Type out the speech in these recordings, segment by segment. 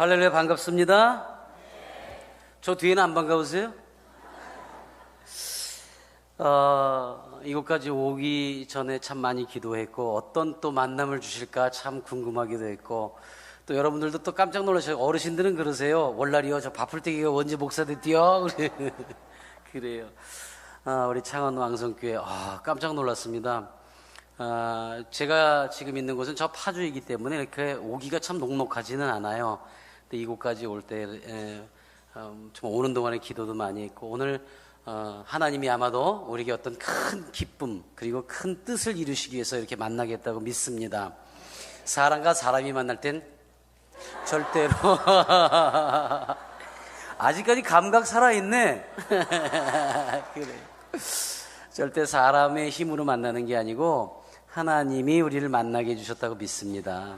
할렐루야, 반갑습니다. 저 뒤에는 안 반가우세요? 이곳까지 오기 전에 참 많이 기도했고, 어떤 또 만남을 주실까 참 궁금하기도 했고, 또 여러분들도 또 깜짝 놀라셔요. 어르신들은 그러세요. 월날이요, 저 바풀떼기가 언제 목사 됐디요? 그래요. 우리 창원 왕성교회, 깜짝 놀랐습니다. 제가 지금 있는 곳은 저 파주이기 때문에 이렇게 오기가 참 녹록하지는 않아요. 근데 이곳까지 올 때, 좀 오는 동안에 기도도 많이 했고, 오늘, 하나님이 아마도 우리에게 어떤 큰 기쁨, 그리고 큰 뜻을 이루시기 위해서 이렇게 만나겠다고 믿습니다. 사람과 사람이 만날 땐 절대로, 아직까지 감각 살아있네. 그래. 절대 사람의 힘으로 만나는 게 아니고, 하나님이 우리를 만나게 해주셨다고 믿습니다.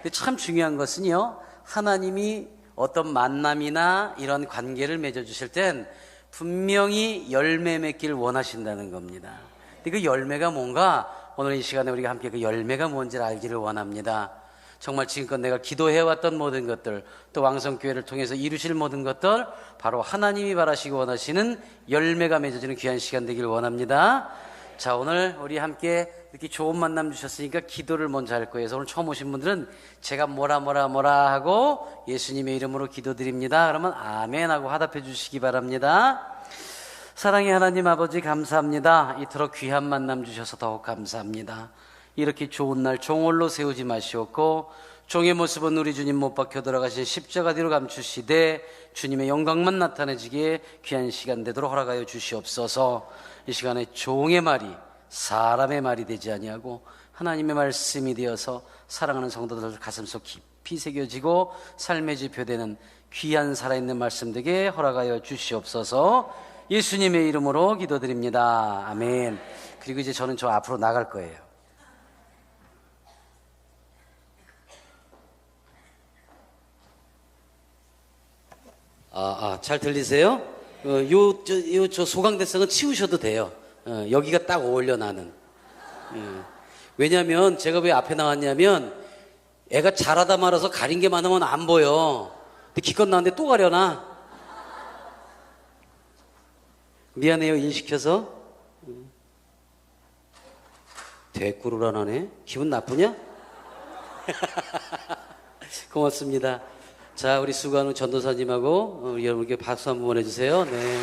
근데 참 중요한 것은요, 하나님이 어떤 만남이나 이런 관계를 맺어주실 땐 분명히 열매 맺기를 원하신다는 겁니다. 근데 그 열매가 뭔가 오늘 이 시간에 우리가 함께 그 열매가 뭔지를 알기를 원합니다. 정말 지금껏 내가 기도해왔던 모든 것들, 또 왕성교회를 통해서 이루실 모든 것들, 바로 하나님이 바라시고 원하시는 열매가 맺어지는 귀한 시간 되기를 원합니다. 자, 오늘 우리 함께 이렇게 좋은 만남 주셨으니까 기도를 먼저 할 거예요. 그래서 오늘 처음 오신 분들은 제가 뭐라 하고 예수님의 이름으로 기도드립니다. 그러면 아멘 하고 화답해 주시기 바랍니다. 사랑의 하나님 아버지, 감사합니다. 이토록 귀한 만남 주셔서 더욱 감사합니다. 이렇게 좋은 날 종홀로 세우지 마시옵고, 종의 모습은 우리 주님 못 박혀 돌아가신 십자가 뒤로 감추시되 주님의 영광만 나타내지기에 귀한 시간 되도록 허락하여 주시옵소서. 이 시간에 종의 말이 사람의 말이 되지 아니하고 하나님의 말씀이 되어서 사랑하는 성도들 가슴속 깊이 새겨지고 삶의 지표되는 귀한 살아있는 말씀 되게 허락하여 주시옵소서. 예수님의 이름으로 기도드립니다. 아멘. 그리고 이제 저는 저 앞으로 나갈 거예요. 잘 들리세요? 저 소강대성은 치우셔도 돼요. 여기가 딱 어울려, 나는. 왜냐면 제가 왜 앞에 나왔냐면 애가 잘하다 말아서 가린 게 많으면 안 보여. 근데 기껏 나왔는데 또 가려나? 미안해요, 일 시켜서. 대꾸를 안 하네. 기분 나쁘냐? 고맙습니다. 자, 우리 수고하는 전도사님하고 우리 여러분께 박수 한번 보내주세요. 네.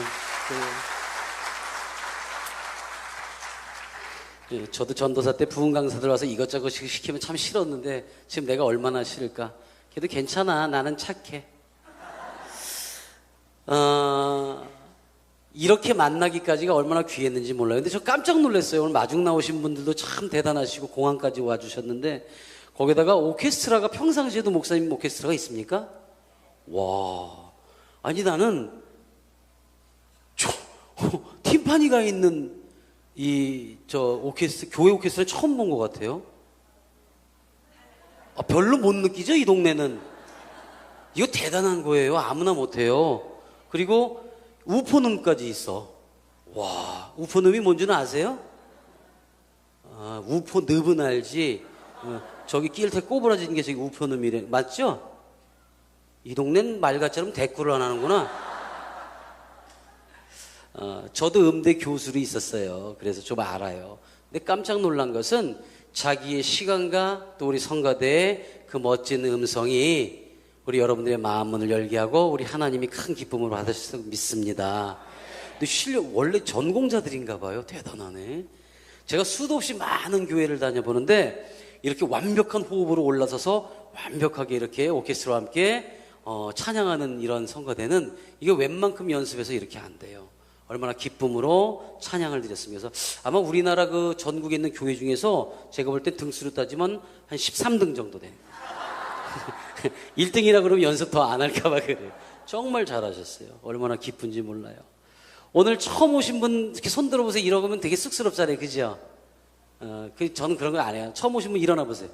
저도 전도사 때 부흥 강사들 와서 이것저것 시키면 참 싫었는데 지금 내가 얼마나 싫을까. 그래도 괜찮아, 나는 착해. 이렇게 만나기까지가 얼마나 귀했는지 몰라요. 근데 저 깜짝 놀랐어요. 오늘 마중 나오신 분들도 참 대단하시고 공항까지 와주셨는데 거기다가 오케스트라가, 평상시에도 목사님 오케스트라가 있습니까? 와, 아니 나는 팀파니가 있는 교회 오케스트라 처음 본 것 같아요. 별로 못 느끼죠, 이 동네는. 이거 대단한 거예요. 아무나 못해요. 그리고 우포num까지 있어. 와, 우포num이 뭔지는 아세요? 우포늪은 알지. 저기 끼일 때 꼬부라진 게 저기 우포num이래. 맞죠? 이 동네는 말같처럼 대꾸를 안 하는구나. 저도 음대 교수로 있었어요. 그래서 좀 알아요. 근데 깜짝 놀란 것은 자기의 시간과 또 우리 성가대의 그 멋진 음성이 우리 여러분들의 마음 문을 열게 하고 우리 하나님이 큰 기쁨을 받으셔서 믿습니다. 근데 원래 전공자들인가 봐요. 대단하네. 제가 수도 없이 많은 교회를 다녀보는데 이렇게 완벽한 호흡으로 올라서서 완벽하게 이렇게 오케스트라와 함께 찬양하는 이런 성가대는 이게 웬만큼 연습해서 이렇게 안 돼요. 얼마나 기쁨으로 찬양을 드렸습니다. 그래서 아마 우리나라 그 전국에 있는 교회 중에서 제가 볼 때 등수로 따지면 한 13등 정도 돼요. 1등이라 그러면 연습 더 안 할까봐 그래요. 정말 잘하셨어요. 얼마나 기쁜지 몰라요. 오늘 처음 오신 분 이렇게 손 들어보세요. 이러면 되게 쑥스럽잖아요. 그죠? 저는 그런 거 안 해요. 처음 오신 분 일어나 보세요.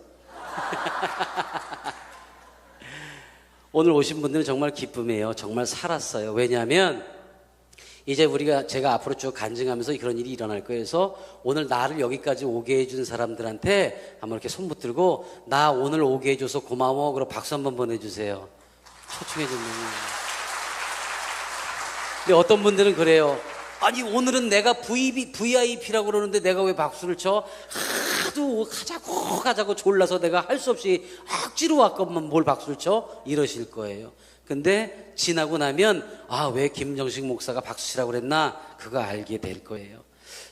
오늘 오신 분들은 정말 기쁨이에요. 정말 살았어요. 왜냐하면 이제 제가 앞으로 쭉 간증하면서 그런 일이 일어날 거예요. 그래서 오늘 나를 여기까지 오게 해준 사람들한테 한번 이렇게 손 붙들고 나 오늘 오게 해줘서 고마워. 그럼 박수 한번 보내주세요. 소충해졌네. 근데 어떤 분들은 그래요. 아니 오늘은 내가 VIP라고 그러는데 내가 왜 박수를 쳐? 하도 가자고 졸라서 내가 할 수 없이 억지로 왔건만 뭘 박수를 쳐? 이러실 거예요. 근데 지나고 나면 왜 김정식 목사가 박수 치라고 그랬나? 그거 알게 될 거예요.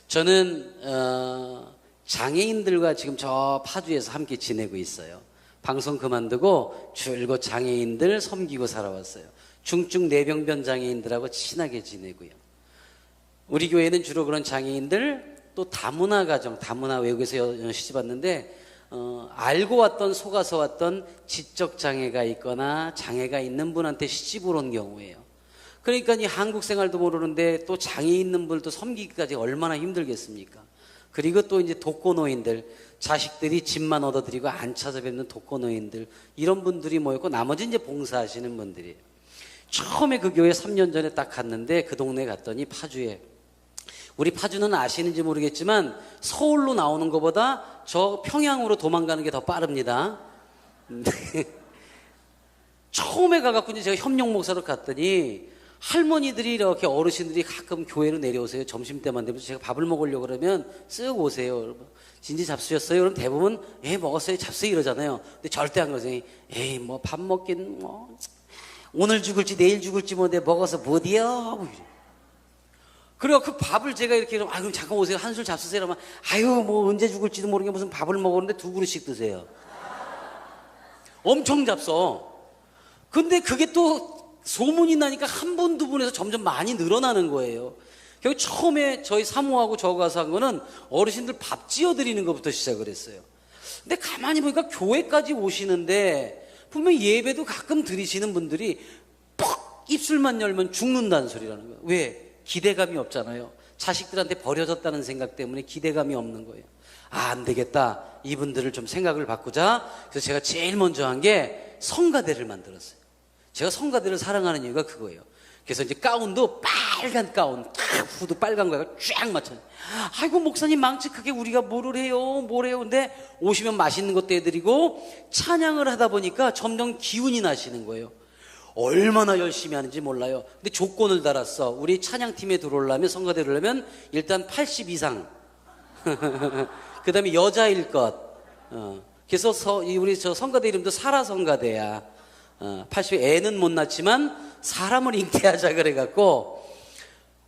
저는 장애인들과 지금 저 파주에서 함께 지내고 있어요. 방송 그만두고 줄곧 장애인들 섬기고 살아왔어요. 중증 뇌병변 장애인들하고 친하게 지내고요. 우리 교회는 주로 그런 장애인들, 또 다문화 가정, 다문화 외국에서 시집 왔는데 알고 왔던, 속아서 왔던 지적 장애가 있거나 장애가 있는 분한테 시집을 온 경우예요. 그러니까 이 한국 생활도 모르는데 또 장애 있는 분들도 섬기기까지 얼마나 힘들겠습니까? 그리고 또 이제 독거노인들, 자식들이 집만 얻어드리고 안 찾아뵙는 독거노인들, 이런 분들이 모였고 나머지 이제 봉사하시는 분들이에요. 처음에 그 교회 3년 전에 딱 갔는데 그 동네 갔더니 파주에, 우리 파주는 아시는지 모르겠지만 서울로 나오는 것보다 저 평양으로 도망가는 게 더 빠릅니다. 처음에 가갖고 이제 제가 협력 목사로 갔더니 할머니들이 이렇게 어르신들이 가끔 교회로 내려오세요. 점심때만 되면 제가 밥을 먹으려고 그러면 쓱 오세요. 여러분. 진지 잡수셨어요? 그럼 대부분 먹었어요. 잡수요 이러잖아요. 근데 절대 안 그러세요. 뭐 밥 먹긴 뭐 오늘 죽을지 내일 죽을지 뭐 내 먹어서 못이요. 뭐 이래. 그래요. 그 밥을 제가 이렇게 그럼 잠깐 오세요. 한술 잡수세요. 그러면 뭐 언제 죽을지도 모르게 무슨 밥을 먹었는데 2그릇씩 드세요. 엄청 잡숴. 근데 그게 또 소문이 나니까 한 분, 두 분에서 점점 많이 늘어나는 거예요. 결국 처음에 저희 사모하고 저 가서 한 거는 어르신들 밥 지어드리는 것부터 시작을 했어요. 근데 가만히 보니까 교회까지 오시는데 분명 예배도 가끔 드리시는 분들이 퍽 입술만 열면 죽는다는 소리라는 거예요. 왜? 기대감이 없잖아요. 자식들한테 버려졌다는 생각 때문에 기대감이 없는 거예요. 안 되겠다. 이분들을 좀 생각을 바꾸자. 그래서 제가 제일 먼저 한 게 성가대를 만들었어요. 제가 성가대를 사랑하는 이유가 그거예요. 그래서 이제 가운도 빨간 가운, 후드 빨간 거가 쫙 맞춰요. 아이고 목사님 망측하게 우리가 뭘 해요. 근데 오시면 맛있는 것도 해드리고 찬양을 하다 보니까 점점 기운이 나시는 거예요. 얼마나 열심히 하는지 몰라요. 근데 조건을 달았어. 우리 찬양팀에 들어오려면, 성가대 들어오려면 일단 80 이상. 그 다음에 여자일 것. 그래서 우리 저 성가대 이름도 사라 성가대야. 80 애는 못 낳지만 사람을 잉태하자 그래갖고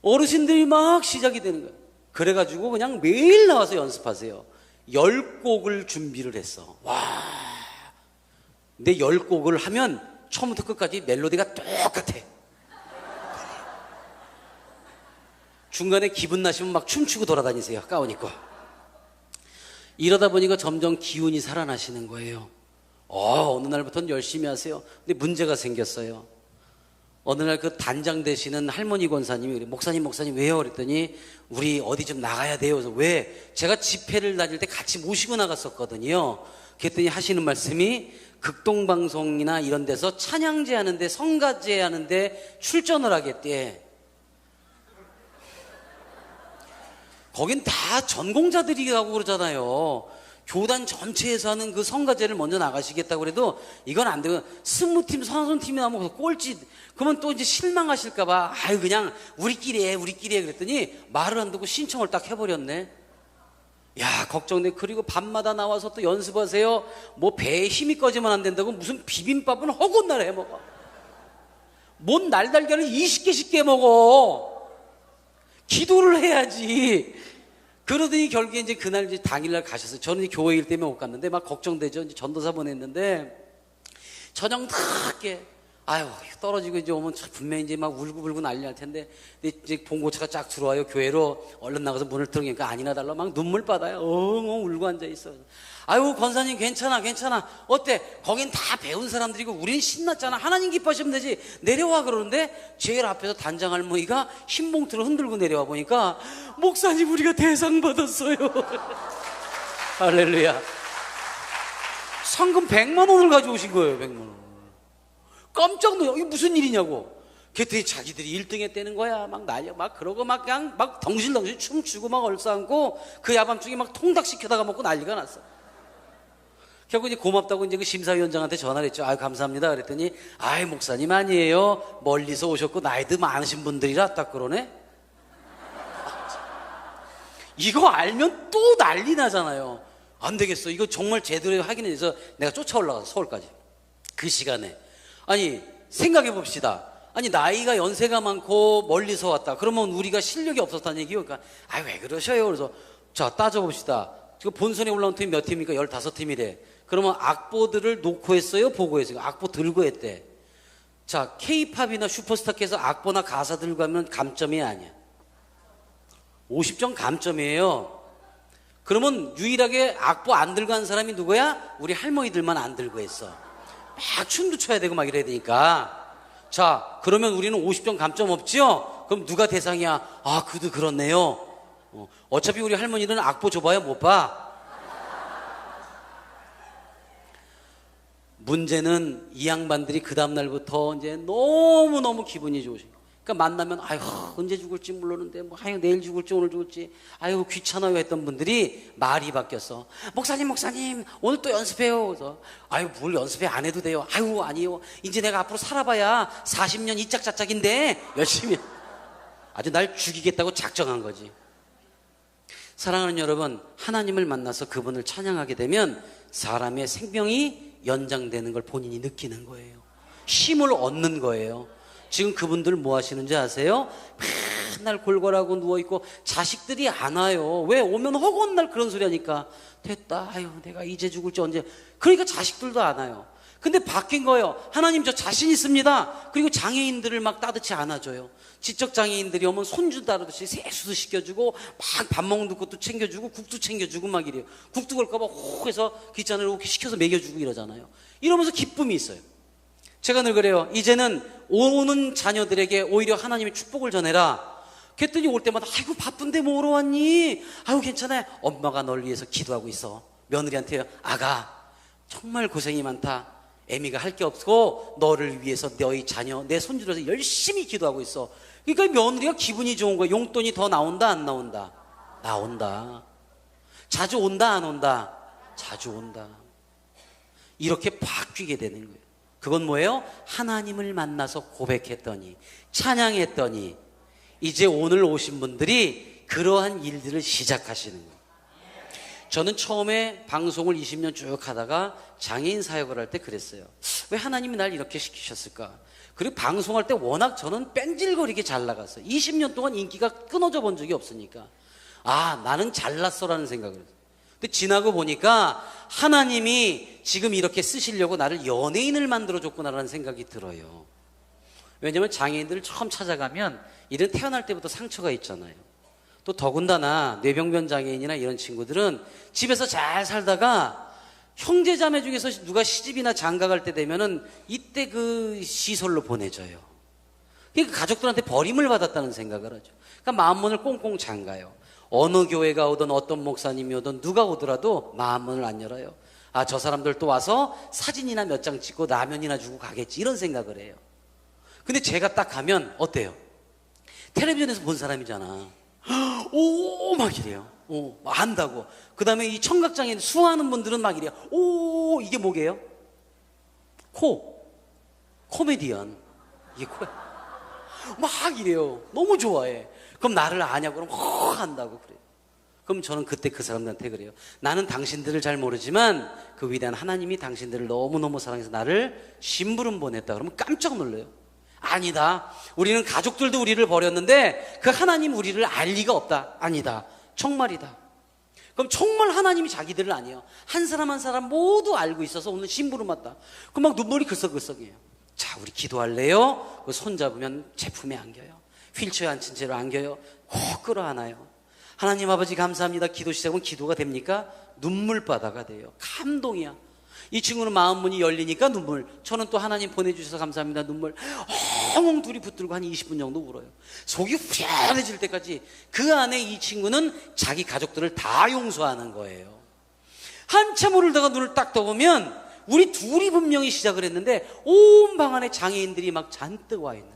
어르신들이 막 시작이 되는 거예요. 그래가지고 그냥 매일 나와서 연습하세요. 10곡을 준비를 했어. 와. 근데 10곡을 하면 처음부터 끝까지 멜로디가 똑같아. 중간에 기분 나시면 막 춤추고 돌아다니세요. 가운 입고. 이러다 보니까 점점 기운이 살아나시는 거예요. 어느 날부터는 열심히 하세요. 근데 문제가 생겼어요. 어느 날 그 단장 되시는 할머니 권사님이 그래, 목사님 왜요? 그랬더니 우리 어디 좀 나가야 돼요. 그래서 왜? 제가 집회를 다닐 때 같이 모시고 나갔었거든요. 그랬더니 하시는 말씀이 극동방송이나 이런 데서 찬양제 하는데, 성가제 하는데 출전을 하겠대. 거긴 다 전공자들이 가고 그러잖아요. 교단 전체에서 하는 그 성가제를 먼저 나가시겠다고 그래도 이건 안 되고, 스무팀, 선손팀이 나오면 꼴찌, 그러면 또 이제 실망하실까봐, 그냥 우리끼리 해 그랬더니 말을 안 듣고 신청을 딱 해버렸네. 야, 걱정돼. 그리고 밤마다 나와서 또 연습하세요. 뭐 배에 힘이 꺼지면 안 된다고 무슨 비빔밥은 허군날 해 먹어. 뭔 날달걀을 20개씩 깨 먹어. 기도를 해야지. 그러더니 결국에 이제 그날 이제 당일날 가셨어요. 저는 교회 일 때문에 못 갔는데 막 걱정되죠. 이제 전도사 보냈는데 저녁 늦게 떨어지고 이제 오면 분명히 이제 막 울고불고 난리 날 텐데, 근데 이제 봉고차가 쫙 들어와요. 교회로. 얼른 나가서 문을 들어오니까 아니나 달라 막 눈물 받아요. 울고 앉아 있어. 권사님 괜찮아. 어때? 거긴 다 배운 사람들이고 우린 신났잖아. 하나님 기뻐하시면 되지. 내려와 그러는데 제일 앞에서 단장 할머니가 흰 봉투를 흔들고 내려와 보니까 목사님 우리가 대상 받았어요. 할렐루야. 상금 100만 원을 가져오신 거예요. 100만 원. 깜짝 놀라. 이게 무슨 일이냐고. 그랬더니 자기들이 1등 했다는 거야. 막 난리야. 막 그러고 막 그냥 막 덩실덩실 춤추고 막 얼싸안고 그 야밤중에 막 통닭 시켜다가 먹고 난리가 났어. 결국 이제 고맙다고 이제 그 심사위원장한테 전화를 했죠. 아유, 감사합니다. 그랬더니, 아이, 목사님 아니에요. 멀리서 오셨고, 나이도 많으신 분들이라 딱 그러네? 이거 알면 또 난리 나잖아요. 안 되겠어. 이거 정말 제대로 확인해서 내가 쫓아 올라가서 서울까지. 그 시간에. 아니, 생각해 봅시다. 아니, 나이가 연세가 많고 멀리서 왔다. 그러면 우리가 실력이 없었다는 얘기요. 그러니까, 아, 왜 그러셔요? 그래서, 자, 따져봅시다. 지금 본선에 올라온 팀이 몇 팀입니까? 15팀이래. 그러면 악보들을 놓고 했어요? 보고 했어요? 악보 들고 했대. 자, K-팝이나 슈퍼스타께서 악보나 가사 들고 하면 감점이 아니야. 50점 감점이에요. 그러면 유일하게 악보 안 들고 한 사람이 누구야? 우리 할머니들만 안 들고 했어. 막 춤도 춰야 되고 막 이래야 되니까. 자, 그러면 우리는 50점 감점 없죠? 그럼 누가 대상이야? 아, 그도 그렇네요. 어차피 우리 할머니들은 악보 줘봐야 못 봐. 문제는 이 양반들이 그 다음날부터 이제 너무너무 기분이 좋으시고. 그러니까 만나면, 아유, 언제 죽을지 모르는데, 뭐, 아유, 내일 죽을지, 오늘 죽을지, 아유, 귀찮아요 했던 분들이 말이 바뀌었어. 목사님, 오늘 또 연습해요. 그래서, 아유, 뭘 연습해? 안 해도 돼요. 아유, 아니요. 이제 내가 앞으로 살아봐야 40년 이짝저짝인데, 열심히. 아주 날 죽이겠다고 작정한 거지. 사랑하는 여러분, 하나님을 만나서 그분을 찬양하게 되면 사람의 생명이 연장되는 걸 본인이 느끼는 거예요. 힘을 얻는 거예요. 지금 그분들 뭐 하시는지 아세요? 맨날 골골하고 누워있고 자식들이 안 와요. 왜? 오면 허구한 그런 소리 하니까 됐다, 아유, 내가 이제 죽을지 언제. 그러니까 자식들도 안 와요. 근데 바뀐 거예요. 하나님, 저 자신 있습니다. 그리고 장애인들을 막 따뜻이 안아줘요. 지적 장애인들이 오면 손주 다루듯이 세수도 시켜주고 막 밥 먹는 것도 챙겨주고 국도 챙겨주고 막 이래요. 국도 걸까봐 혹 해서 귀찮으로 이렇게 시켜서 먹여주고 이러잖아요. 이러면서 기쁨이 있어요. 제가 늘 그래요. 이제는 오는 자녀들에게 오히려 하나님의 축복을 전해라. 그랬더니 올 때마다, 아이고, 바쁜데 뭐로 왔니? 아이고, 괜찮아요. 엄마가 널 위해서 기도하고 있어. 며느리한테, 아가, 정말 고생이 많다. 애미가 할 게 없고 너를 위해서 너희 자녀, 내 손주로서 열심히 기도하고 있어. 그러니까 며느리가 기분이 좋은 거야. 용돈이 더 나온다, 안 나온다? 나온다. 자주 온다, 안 온다? 자주 온다. 이렇게 바뀌게 되는 거예요. 그건 뭐예요? 하나님을 만나서 고백했더니, 찬양했더니, 이제 오늘 오신 분들이 그러한 일들을 시작하시는 거예요. 저는 처음에 방송을 20년 쭉 하다가 장애인 사역을 할 때 그랬어요. 왜 하나님이 날 이렇게 시키셨을까? 그리고 방송할 때 워낙 저는 뺀질거리게 잘 나갔어요. 20년 동안 인기가 끊어져 본 적이 없으니까. 아, 나는 잘났어라는 생각을 했어요. 근데 지나고 보니까 하나님이 지금 이렇게 쓰시려고 나를 연예인을 만들어줬구나라는 생각이 들어요. 왜냐면 장애인들을 처음 찾아가면 이런 태어날 때부터 상처가 있잖아요. 또 더군다나 뇌병변 장애인이나 이런 친구들은 집에서 잘 살다가 형제 자매 중에서 누가 시집이나 장가 갈 때 되면은 이때 그 시설로 보내줘요. 그러니까 가족들한테 버림을 받았다는 생각을 하죠. 그러니까 마음문을 꽁꽁 잠가요. 어느 교회가 오든 어떤 목사님이 오든 누가 오더라도 마음문을 안 열어요. 아, 저 사람들 또 와서 사진이나 몇 장 찍고 라면이나 주고 가겠지, 이런 생각을 해요. 근데 제가 딱 가면 어때요? 텔레비전에서 본 사람이잖아. 오, 막 이래요. 오, 안다고. 그 다음에 이 청각장애인 수화하는 분들은 막 이래요. 오, 이게 뭐게요? 코미디언. 이게 코야. 막 이래요. 너무 좋아해. 그럼 나를 아냐고 그러면 한다고 그래요. 그럼 저는 그때 그 사람들한테 그래요. 나는 당신들을 잘 모르지만 그 위대한 하나님이 당신들을 너무너무 사랑해서 나를 심부름 보냈다. 그러면 깜짝 놀라요. 아니다. 우리는 가족들도 우리를 버렸는데 그 하나님 우리를 알 리가 없다. 아니다. 정말이다. 그럼 정말 하나님이 자기들을 아니에요. 한 사람 한 사람 모두 알고 있어서 오늘 심부름 왔다. 그럼 막 눈물이 글썽글썽해요. 자, 우리 기도할래요? 그 손 잡으면 제품에 안겨요. 휠체어에 앉힌 채로 안겨요. 혹 끌어안아요. 하나님 아버지 감사합니다. 기도 시작하면 기도가 됩니까? 눈물바다가 돼요. 감동이야. 이 친구는 마음문이 열리니까 눈물. 저는 또 하나님 보내주셔서 감사합니다. 눈물. 엉엉 둘이 붙들고 한 20분 정도 울어요. 속이 후련해질 때까지. 그 안에 이 친구는 자기 가족들을 다 용서하는 거예요. 한참 울다가 눈을 딱 떠보면 우리 둘이 분명히 시작을 했는데 온 방 안에 장애인들이 막 잔뜩 와 있는.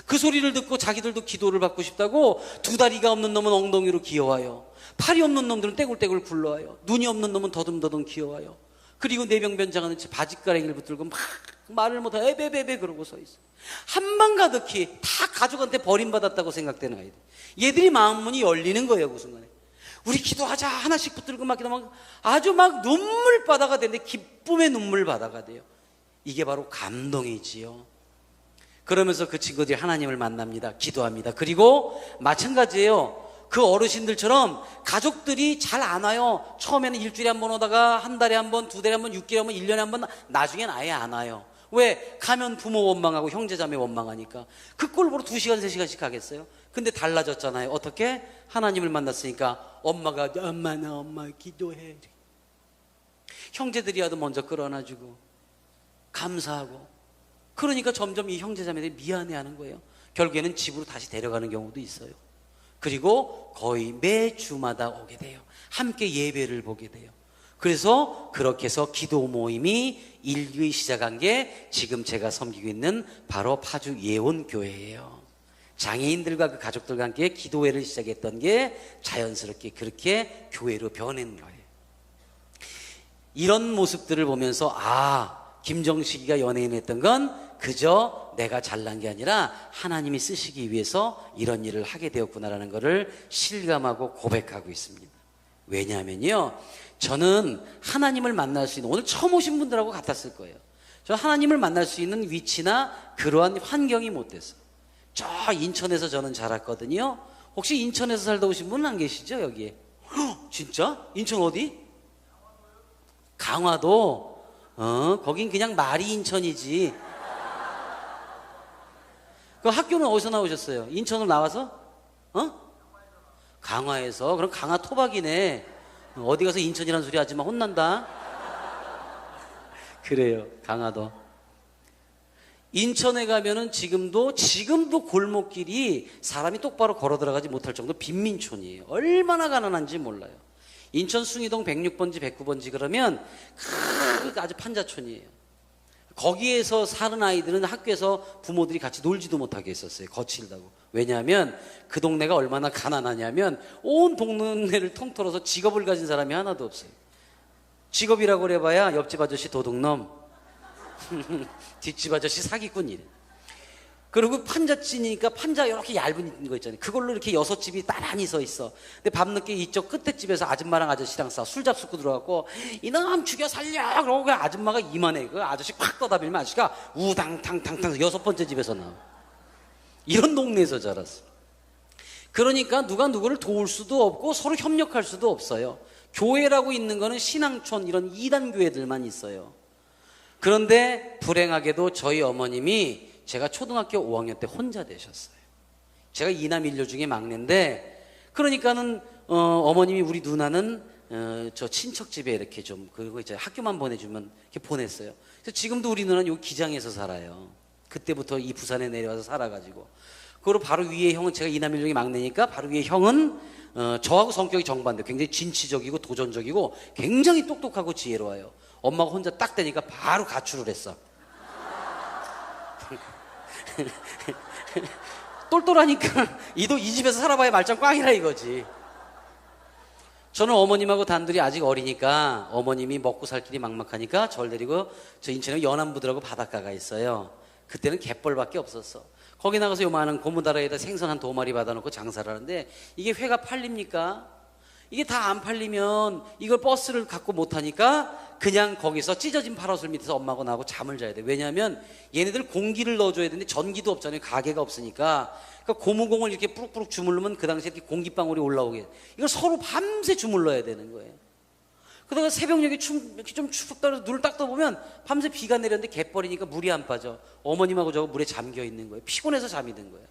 그 소리를 듣고 자기들도 기도를 받고 싶다고 두 다리가 없는 놈은 엉덩이로 기어와요. 팔이 없는 놈들은 떼굴떼굴 굴러와요. 눈이 없는 놈은 더듬더듬 기어와요. 그리고 내병변장하는 채 바짓가랑이를 붙들고 막 말을 못하고 에베베베 그러고 서 있어. 한방 가득히 다 가족한테 버림받았다고 생각되는 아이들. 얘들이 마음문이 열리는 거예요. 그 순간에 우리 기도하자 하나씩 붙들고 막 기도하면 아주 막 눈물바다가 되는데 기쁨의 눈물바다가 돼요. 이게 바로 감동이지요. 그러면서 그 친구들이 하나님을 만납니다. 기도합니다. 그리고 마찬가지예요. 그 어르신들처럼 가족들이 잘 안 와요. 처음에는 일주일에 한 번 오다가 한 달에 한 번, 두 달에 한 번, 6개월에 한 번, 1년에 한 번, 나중엔 아예 안 와요. 왜? 가면 부모 원망하고 형제자매 원망하니까. 그 꼴 보러 2시간, 3시간씩 가겠어요? 근데 달라졌잖아요. 어떻게? 하나님을 만났으니까 엄마 나 엄마 기도해. 형제들이라도 먼저 끌어안아주고 감사하고. 그러니까 점점 이 형제자매들이 미안해하는 거예요. 결국에는 집으로 다시 데려가는 경우도 있어요. 그리고 거의 매 주마다 오게 돼요. 함께 예배를 보게 돼요. 그래서 그렇게 해서 기도 모임이 일기 시작한 게 지금 제가 섬기고 있는 바로 파주 예원교회예요. 장애인들과 그 가족들과 함께 기도회를 시작했던 게 자연스럽게 그렇게 교회로 변한 거예요. 이런 모습들을 보면서 김정식이가 연예인 했던 건 그저 내가 잘난 게 아니라 하나님이 쓰시기 위해서 이런 일을 하게 되었구나라는 것을 실감하고 고백하고 있습니다. 왜냐하면요, 저는 하나님을 만날 수 있는, 오늘 처음 오신 분들하고 같았을 거예요. 저 하나님을 만날 수 있는 위치나 그러한 환경이 못 됐어요. 저 인천에서 저는 자랐거든요. 혹시 인천에서 살다 오신 분은 안 계시죠, 여기에? 진짜? 인천 어디? 강화도. 거긴 그냥 말이 인천이지. 그 학교는 어디서 나오셨어요? 인천으로 나와서? 강화에서. 그럼 강화 토박이네. 어디 가서 인천이라는 소리 하지 마. 혼난다. 그래요. 강화도. 인천에 가면은 지금도 골목길이 사람이 똑바로 걸어 들어가지 못할 정도 빈민촌이에요. 얼마나 가난한지 몰라요. 인천 숭이동 106번지 109번지 그러면 아주 판자촌이에요. 거기에서 사는 아이들은 학교에서 부모들이 같이 놀지도 못하게 했었어요. 거칠다고. 왜냐하면 그 동네가 얼마나 가난하냐면 온 동네를 통틀어서 직업을 가진 사람이 하나도 없어요. 직업이라고 그래봐야 옆집 아저씨 도둑놈, 뒷집 아저씨 사기꾼이래. 그리고 판자찐이니까 판자 이렇게 얇은 거 있잖아요. 그걸로 이렇게 6집이 나란히 서 있어. 근데 밤늦게 이쪽 끝에 집에서 아줌마랑 아저씨랑 싸워. 술 잡수고 들어갔고 이놈 죽여 살려 그러고 그 아줌마가 이만해. 그 아저씨 팍 떠다밀면 아저씨가 우당탕탕탕 6번째 집에서 나와. 이런 동네에서 자랐어. 그러니까 누가 누구를 도울 수도 없고 서로 협력할 수도 없어요. 교회라고 있는 거는 신앙촌 이런 2단 교회들만 있어요. 그런데 불행하게도 저희 어머님이 제가 초등학교 5학년 때 혼자 되셨어요. 제가 이남 일녀 중에 막내인데, 그러니까는 어머님이 우리 누나는 저 친척 집에 이렇게 좀 그리고 이제 학교만 보내주면 이렇게 보냈어요. 그래서 지금도 우리 누나는 요 기장에서 살아요. 그때부터 이 부산에 내려와서 살아가지고. 그리고 바로 위에 형은, 제가 이남 일녀 중에 막내니까 바로 위에 형은 저하고 성격이 정반대. 굉장히 진취적이고 도전적이고 굉장히 똑똑하고 지혜로워요. 엄마가 혼자 딱 되니까 바로 가출을 했어. 똘똘하니까 이 집에서 살아봐야 말짱 꽝이라 이거지. 저는 어머님하고 단둘이 아직 어리니까 어머님이 먹고 살 길이 막막하니까 저를 데리고 저 인천에 연안부두라고 바닷가가 있어요. 그때는 갯벌밖에 없었어. 거기 나가서 요만한 고무다라에다 생선 한 2마리 받아놓고 장사를 하는데 이게 회가 팔립니까? 이게 다 안 팔리면 이걸 버스를 갖고 못하니까 그냥 거기서 찢어진 파라솔 밑에서 엄마하고 나하고 잠을 자야 돼. 왜냐하면 얘네들 공기를 넣어줘야 되는데 전기도 없잖아요. 가게가 없으니까. 그러니까 고무공을 이렇게 뿌룩뿌룩 주물르면 그 당시에 이렇게 공기방울이 올라오게. 이걸 서로 밤새 주물러야 되는 거예요. 그러다가 새벽녘에 이렇게 좀 춥다 그래서 눈을 딱 떠보면 밤새 비가 내렸는데 갯벌이니까 물이 안 빠져. 어머님하고 저거 물에 잠겨 있는 거예요. 피곤해서 잠이 든 거예요.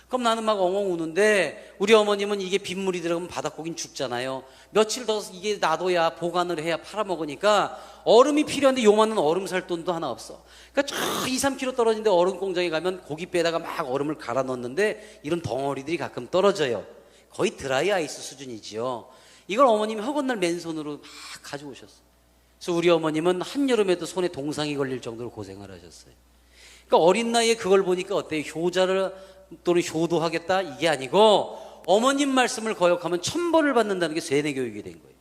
그럼 나는 막 엉엉 우는데 우리 어머님은 이게 빗물이 들어가면 바닷고기는 죽잖아요. 며칠 더 이게 놔둬야 보관을 해야 팔아먹으니까 얼음이 필요한데 요만한 얼음 살 돈도 하나 없어. 그러니까 저 2-3km 떨어진데 얼음 공장에 가면 고기 빼다가 막 얼음을 갈아 넣었는데 이런 덩어리들이 가끔 떨어져요. 거의 드라이 아이스 수준이지요. 이걸 어머님이 허건날 맨손으로 막 가져오셨어요. 그래서 우리 어머님은 한여름에도 손에 동상이 걸릴 정도로 고생을 하셨어요. 그러니까 어린 나이에 그걸 보니까 어때요? 효자를 또는 효도하겠다 이게 아니고 어머님 말씀을 거역하면 천벌을 받는다는 게 세뇌 교육이 된 거예요.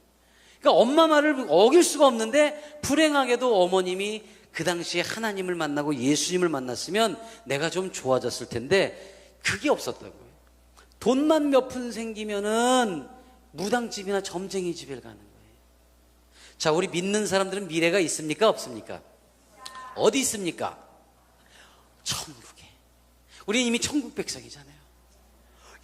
그러니까 엄마 말을 어길 수가 없는데 불행하게도 어머님이 그 당시에 하나님을 만나고 예수님을 만났으면 내가 좀 좋아졌을 텐데 그게 없었다고요. 돈만 몇 푼 생기면은 무당집이나 점쟁이 집에 가는 거예요. 자, 우리 믿는 사람들은 미래가 있습니까? 없습니까? 어디 있습니까? 천국에. 우리는 이미 천국 백성이잖아요.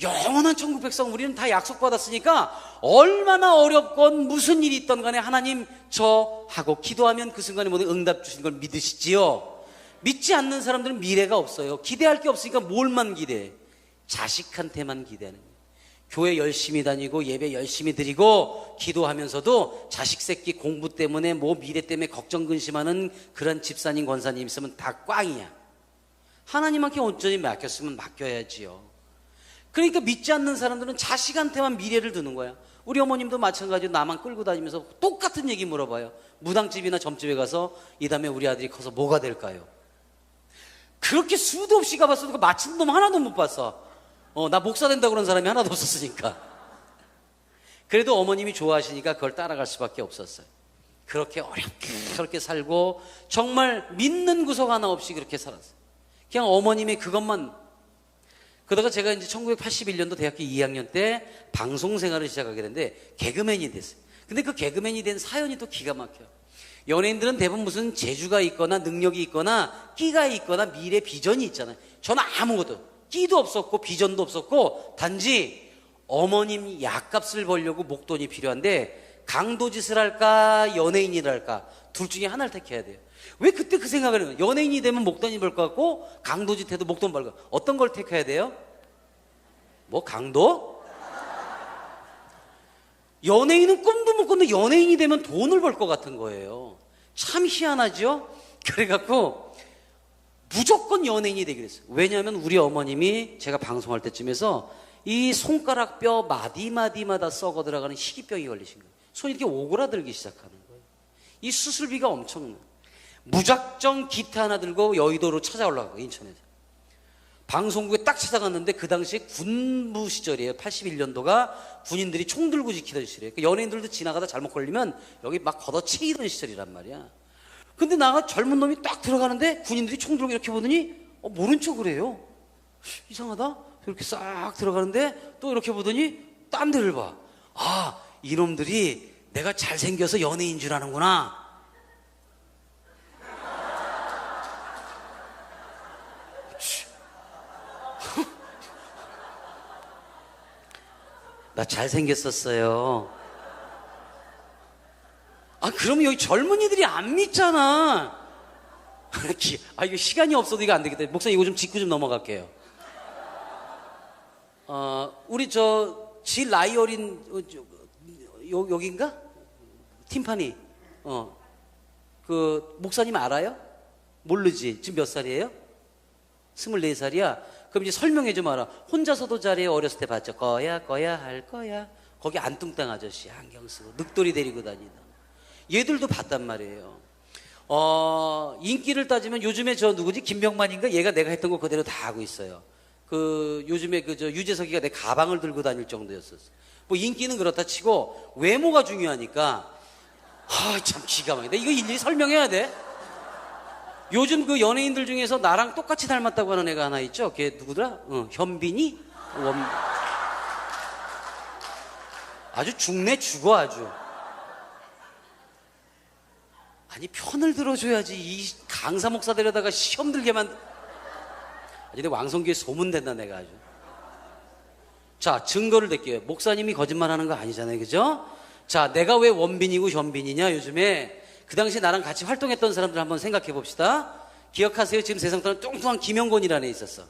영원한 천국 백성, 우리는 다 약속받았으니까 얼마나 어렵건 무슨 일이 있던 간에 하나님 저 하고 기도하면 그 순간에 모든 응답 주신 걸 믿으시지요. 믿지 않는 사람들은 미래가 없어요. 기대할 게 없으니까 뭘만 기대해? 자식한테만 기대하는 거예요. 교회 열심히 다니고 예배 열심히 드리고 기도하면서도 자식 새끼 공부 때문에 뭐 미래 때문에 걱정 근심하는 그런 집사님 권사님 있으면 다 꽝이야. 하나님한테 온전히 맡겼으면 맡겨야지요. 그러니까 믿지 않는 사람들은 자식한테만 미래를 두는 거야. 우리 어머님도 마찬가지로 나만 끌고 다니면서 똑같은 얘기 물어봐요. 무당집이나 점집에 가서 이 다음에 우리 아들이 커서 뭐가 될까요? 그렇게 수도 없이 가봤어도 그 맞힌 놈 하나도 못 봤어. 나 목사 된다고 그런 사람이 하나도 없었으니까. 그래도 어머님이 좋아하시니까 그걸 따라갈 수밖에 없었어요. 그렇게 어렵게 그렇게 살고 정말 믿는 구석 하나 없이 그렇게 살았어요. 그냥 어머님이 그것만. 그러다가 제가 이제 1981년도 대학교 2학년 때 방송 생활을 시작하게 됐는데 개그맨이 됐어요. 근데 그 개그맨이 된 사연이 또 기가 막혀요. 연예인들은 대부분 무슨 재주가 있거나 능력이 있거나 끼가 있거나 미래 비전이 있잖아요. 저는 아무것도 끼도 없었고 비전도 없었고 단지 어머님 약값을 벌려고 목돈이 필요한데 강도짓을 할까 연예인이라 할까 둘 중에 하나를 택해야 돼요. 왜 그때 그 생각을 해요? 연예인이 되면 목돈이 벌 것 같고 강도짓 해도 목돈 벌 것 같고 어떤 걸 택해야 돼요? 뭐 강도? 연예인은 꿈도 못 꿨는데 연예인이 되면 돈을 벌 것 같은 거예요. 참 희한하죠? 그래갖고 무조건 연예인이 되기로 했어요. 왜냐하면 우리 어머님이 제가 방송할 때쯤에서 이 손가락 뼈 마디마디마다 썩어 들어가는 희귀병이 걸리신 거예요. 손이 이렇게 오그라들기 시작하는 거예요. 이 수술비가 엄청나요. 무작정 기타 하나 들고 여의도로 찾아 올라가고 인천에서 방송국에 딱 찾아갔는데 그 당시에 군부 시절이에요. 81년도가 군인들이 총 들고 지키던 시절이에요. 연예인들도 지나가다 잘못 걸리면 여기 막 걷어채이던 시절이란 말이야. 근데 나가 젊은 놈이 딱 들어가는데 군인들이 총 들고 이렇게 보더니 모른 척을 해요. 이상하다. 이렇게 싹 들어가는데 또 이렇게 보더니 딴 데를 봐. 아, 이놈들이 내가 잘생겨서 연예인 줄 아는구나. 나 잘생겼었어요. 아, 그러면 여기 젊은이들이 안 믿잖아. 이거 시간이 없어도 이거 안 되겠다. 목사님 이거 좀 짚고 좀 넘어갈게요. 우리 질 나이 어린, 여긴가? 팀파니. 그, 목사님 알아요? 모르지? 지금 몇 살이에요? 24살이야? 그럼 이제 설명해 좀 알아. 혼자서도 잘해요. 어렸을 때 봤죠. 거야 할 거야. 거기 안뚱땅 아저씨 안경 쓰고 늑돌이 데리고 다니다. 얘들도 봤단 말이에요. 인기를 따지면 요즘에 저 누구지? 김병만인가? 얘가 내가 했던 거 그대로 다 하고 있어요. 요즘에 유재석이가 내 가방을 들고 다닐 정도였었어. 뭐 인기는 그렇다 치고 외모가 중요하니까 참 기가 막히다. 이거 일일이 설명해야 돼. 요즘 그 연예인들 중에서 나랑 똑같이 닮았다고 하는 애가 하나 있죠? 걔 누구더라? 현빈이? 아주 죽네 죽어 아주. 아니 편을 들어줘야지. 이 강사 목사 데려다가 시험 들게만. 근데 왕성교회 소문된다 내가 아주. 자, 증거를 댈게요. 목사님이 거짓말하는 거 아니잖아요, 그죠? 자, 내가 왜 원빈이고 현빈이냐 요즘에. 그 당시에 나랑 같이 활동했던 사람들 한번 생각해 봅시다. 기억하세요? 지금 세상에는 뚱뚱한 김영곤이라는 애 있었어.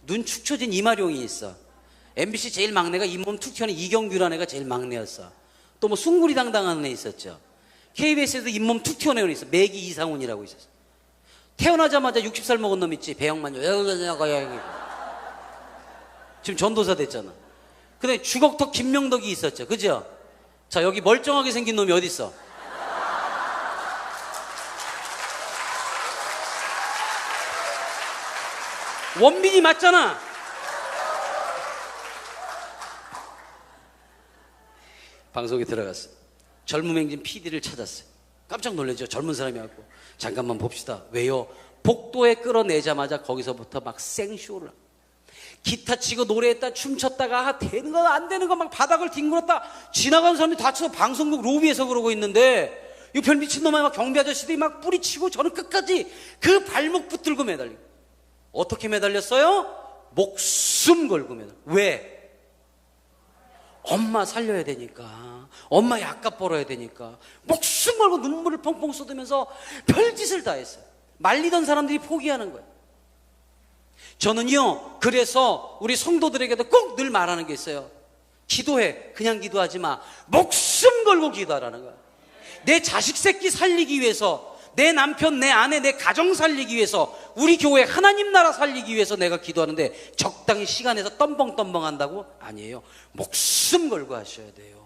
눈 축 처진 이마룡이 있어. MBC 제일 막내가 잇몸 툭 튀어나온 이경규라는 애가 제일 막내였어. 또 뭐 숭구리 당당한 애 있었죠. KBS에도 잇몸 툭 튀어나온 애 있어. 매기 이상훈이라고 있었어. 태어나자마자 60살 먹은 놈 있지. 배영만 지금 전도사 됐잖아. 근데 주걱턱 김명덕이 있었죠. 그죠? 자, 여기 멀쩡하게 생긴 놈이 어디 있어? 원빈이 맞잖아. 방송에 들어갔어. 젊음 행진 PD를 찾았어요. 깜짝 놀라죠. 젊은 사람이 왔고. 잠깐만 봅시다. 왜요? 복도에 끌어내자마자 거기서부터 막 생쇼를 기타 치고 노래했다 춤췄다가 되는 거 안 되는 거 막 바닥을 뒹굴었다 지나가는 사람이 다쳐서 방송국 로비에서 그러고 있는데 이 별 미친놈아 막 경비 아저씨들이 막 뿌리치고 저는 끝까지 그 발목 붙들고 매달리고. 어떻게 매달렸어요? 목숨 걸고 매달려. 왜? 엄마 살려야 되니까, 엄마 약값 벌어야 되니까 목숨 걸고 눈물을 펑펑 쏟으면서 별짓을 다 했어요. 말리던 사람들이 포기하는 거예요. 저는요, 그래서 우리 성도들에게도 꼭 늘 말하는 게 있어요. 기도해. 그냥 기도하지 마. 목숨 걸고 기도하라는 거야. 내 자식 새끼 살리기 위해서, 내 남편, 내 아내, 내 가정 살리기 위해서, 우리 교회 하나님 나라 살리기 위해서 내가 기도하는데 적당히 시간에서 덤벙덤벙 한다고? 아니에요. 목숨 걸고 하셔야 돼요.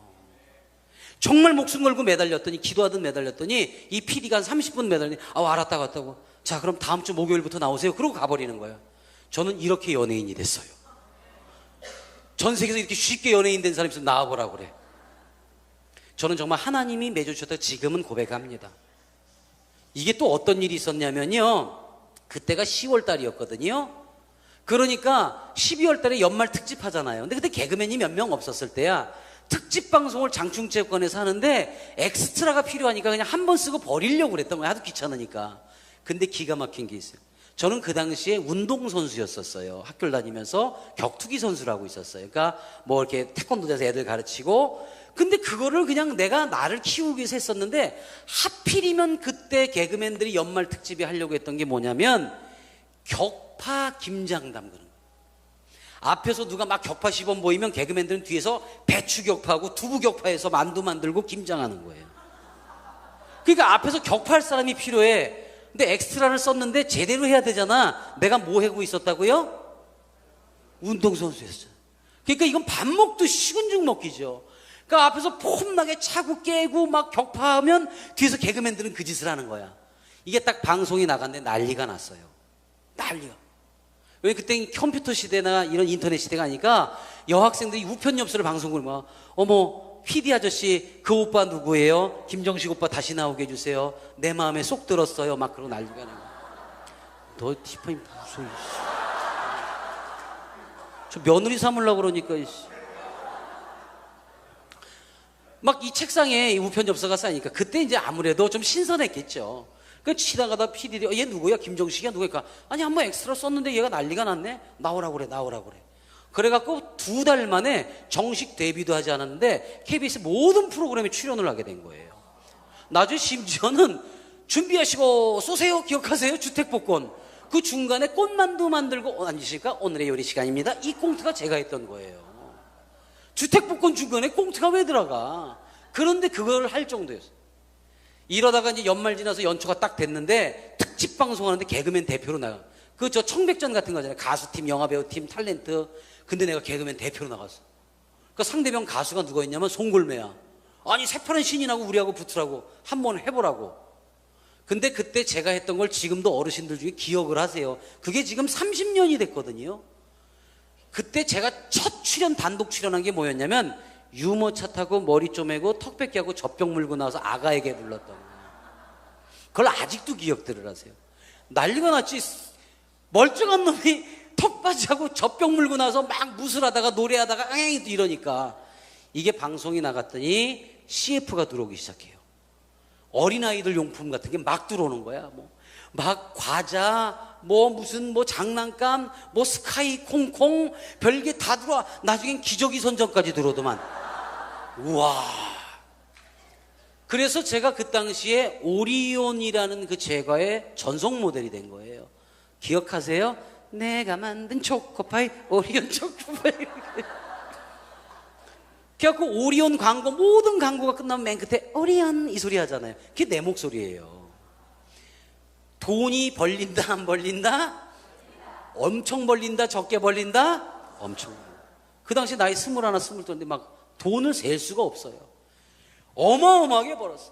정말 목숨 걸고 매달렸더니, 기도하든 매달렸더니 이 PD가 한 30분 매달리니 알았다고 했다고. 자, 그럼 다음 주 목요일부터 나오세요. 그러고 가버리는 거예요. 저는 이렇게 연예인이 됐어요. 전 세계에서 이렇게 쉽게 연예인 된 사람이 있으면 나와보라고 그래. 저는 정말 하나님이 맺어주셨다 지금은 고백합니다. 이게 또 어떤 일이 있었냐면요, 그때가 10월 달이었거든요. 그러니까 12월 달에 연말 특집 하잖아요. 근데 그때 개그맨이 몇 명 없었을 때야. 특집 방송을 장충체육관에서 하는데 엑스트라가 필요하니까 그냥 한 번 쓰고 버리려고 그랬던 거야. 하도 귀찮으니까. 근데 기가 막힌 게 있어요. 저는 그 당시에 운동선수였었어요. 학교를 다니면서 격투기 선수를 하고 있었어요. 그러니까 뭐 이렇게 태권도에서 애들 가르치고. 근데 그거를 그냥 내가 나를 키우기 위해서 했었는데, 하필이면 그때 개그맨들이 연말 특집이 하려고 했던 게 뭐냐면 격파 김장 담그는 거예요. 앞에서 누가 막 격파 시범 보이면 개그맨들은 뒤에서 배추 격파하고 두부 격파해서 만두 만들고 김장하는 거예요. 그러니까 앞에서 격파할 사람이 필요해. 근데 엑스트라를 썼는데 제대로 해야 되잖아. 내가 뭐 하고 있었다고요? 운동선수였어요. 그러니까 이건 밥 먹듯이 식은 죽 먹기죠. 그러니까 앞에서 폼나게 차고 깨고 막 격파하면 뒤에서 개그맨들은 그 짓을 하는 거야. 이게 딱 방송이 나갔는데 난리가 났어요. 난리가. 왜 그때 컴퓨터 시대나 이런 인터넷 시대가 아니까 여학생들이 우편엽서를 방송을 막, 어머 PD 아저씨 그 오빠 누구예요? 김정식 오빠 다시 나오게 해주세요. 내 마음에 쏙 들었어요. 막 그러고 난리가 나는 거야. 너 티파니 무슨, 저 며느리 삼으려고 그러니까 막 이 책상에 우편엽서가 쌓이니까 그때 이제 아무래도 좀 신선했겠죠. 그 지나가다 PD들이 얘 누구야? 김정식이야? 누구야? 아니 한번 엑스트라 썼는데 얘가 난리가 났네? 나오라고 그래. 그래갖고 2달 만에 정식 데뷔도 하지 않았는데 KBS 모든 프로그램에 출연을 하게 된 거예요. 나중에 심지어는 준비하시고 쏘세요. 기억하세요? 주택복권. 그 중간에 꽃만두 만들고 앉으실까? 오늘의 요리 시간입니다. 이 꽁트가 제가 했던 거예요. 주택복권 중간에 꽁트가 왜 들어가? 그런데 그걸 할 정도였어요. 이러다가 이제 연말 지나서 연초가 딱 됐는데 특집 방송하는데 개그맨 대표로 나가. 그 저 청백전 같은 거잖아요. 가수팀, 영화배우팀, 탤런트. 근데 내가 개그맨 대표로 나갔어. 그 상대방 가수가 누구였냐면 송골매야. 아니 새파란 신인하고 우리하고 붙으라고, 한번 해보라고. 근데 그때 제가 했던 걸 지금도 어르신들 중에 기억을 하세요. 그게 지금 30년이 됐거든요. 그때 제가 첫 출연, 단독 출연한 게 뭐였냐면 유모차 타고 머리 쪼매고 턱 뺏기하고 젖병 물고 나와서 아가에게 불렀던 거예요. 그걸 아직도 기억들을 하세요. 난리가 났지. 멀쩡한 놈이 턱받이하고 젖병 물고 나서 막 무술하다가 노래하다가 앙 이러니까. 이게 방송이 나갔더니 CF가 들어오기 시작해요. 어린아이들 용품 같은 게 막 들어오는 거야. 뭐 막 과자, 뭐 무슨 뭐 장난감, 뭐 스카이 콩콩 별게 다 들어와. 나중엔 기저귀 선전까지 들어오더만. 우와. 그래서 제가 그 당시에 오리온이라는 그 제과의 전속 모델이 된 거예요. 기억하세요? 내가 만든 초코파이, 오리온 초코파이. 그래갖고 오리온 광고, 모든 광고가 끝나면 맨 끝에 오리온 이 소리 하잖아요. 그게 내 목소리예요. 돈이 벌린다 안 벌린다? 엄청 벌린다 적게 벌린다? 엄청. 그 당시 나이 21, 22인데 막 돈을 셀 수가 없어요. 어마어마하게 벌었어.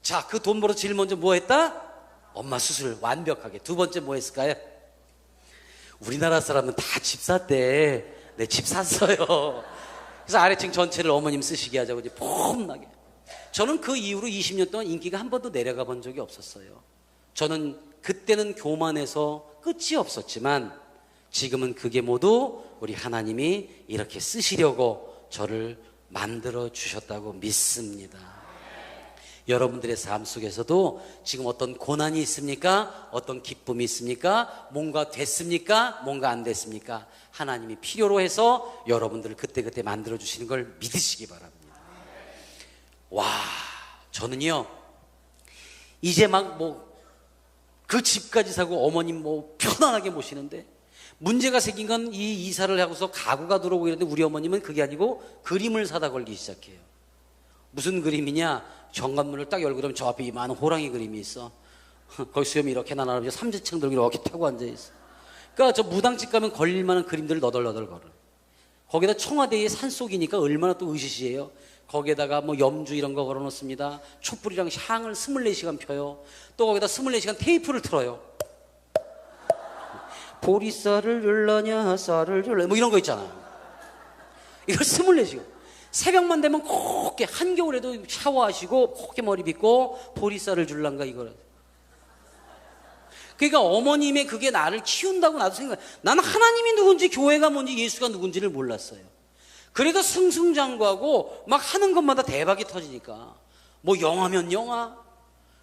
자, 그 돈 벌어서 제일 먼저 뭐 했다? 엄마 수술 완벽하게. 두 번째 뭐 했을까요? 우리나라 사람은 다 집 샀대. 내 집 샀어요. 그래서 아래층 전체를 어머님 쓰시게 하자고 이제 폼나게. 저는 그 이후로 20년 동안 인기가 한 번도 내려가 본 적이 없었어요. 저는 그때는 교만해서 끝이 없었지만 지금은 그게 모두 우리 하나님이 이렇게 쓰시려고 저를 만들어 주셨다고 믿습니다. 여러분들의 삶 속에서도 지금 어떤 고난이 있습니까? 어떤 기쁨이 있습니까? 뭔가 됐습니까? 뭔가 안 됐습니까? 하나님이 필요로 해서 여러분들을 그때그때 만들어 주시는 걸 믿으시기 바랍니다. 와, 저는요 이제 막 그 집까지 사고 어머님 편안하게 모시는데 문제가 생긴 건 이 이사를 하고서 가구가 들어오고 이랬는데 우리 어머님은 그게 아니고 그림을 사다 걸기 시작해요. 무슨 그림이냐? 현관문을 딱 열고 그러면 저 앞에 이만한 호랑이 그림이 있어. 거기 수염이 이렇게 난 할아버지 삼지창 들고 이렇게 타고 앉아있어. 그러니까 저 무당집 가면 걸릴 만한 그림들을 너덜너덜 걸어. 거기다 청와대의 산속이니까 얼마나 또 으시시해요. 거기에다가 염주 이런 거 걸어놓습니다. 촛불이랑 향을 24시간 펴요. 또 거기다 24시간 테이프를 틀어요. 보리쌀을 줄라냐 쌀을 줄라 이런 거 있잖아. 이걸 24시간 새벽만 되면 곱게 한겨울에도 샤워하시고 곱게 머리 빗고 보리쌀을 줄란가 이거라. 그러니까 어머님의 그게 나를 키운다고 나도 생각해. 나는 하나님이 누군지 교회가 뭔지 예수가 누군지를 몰랐어요. 그래도 승승장구하고 막 하는 것마다 대박이 터지니까 영화면 영화.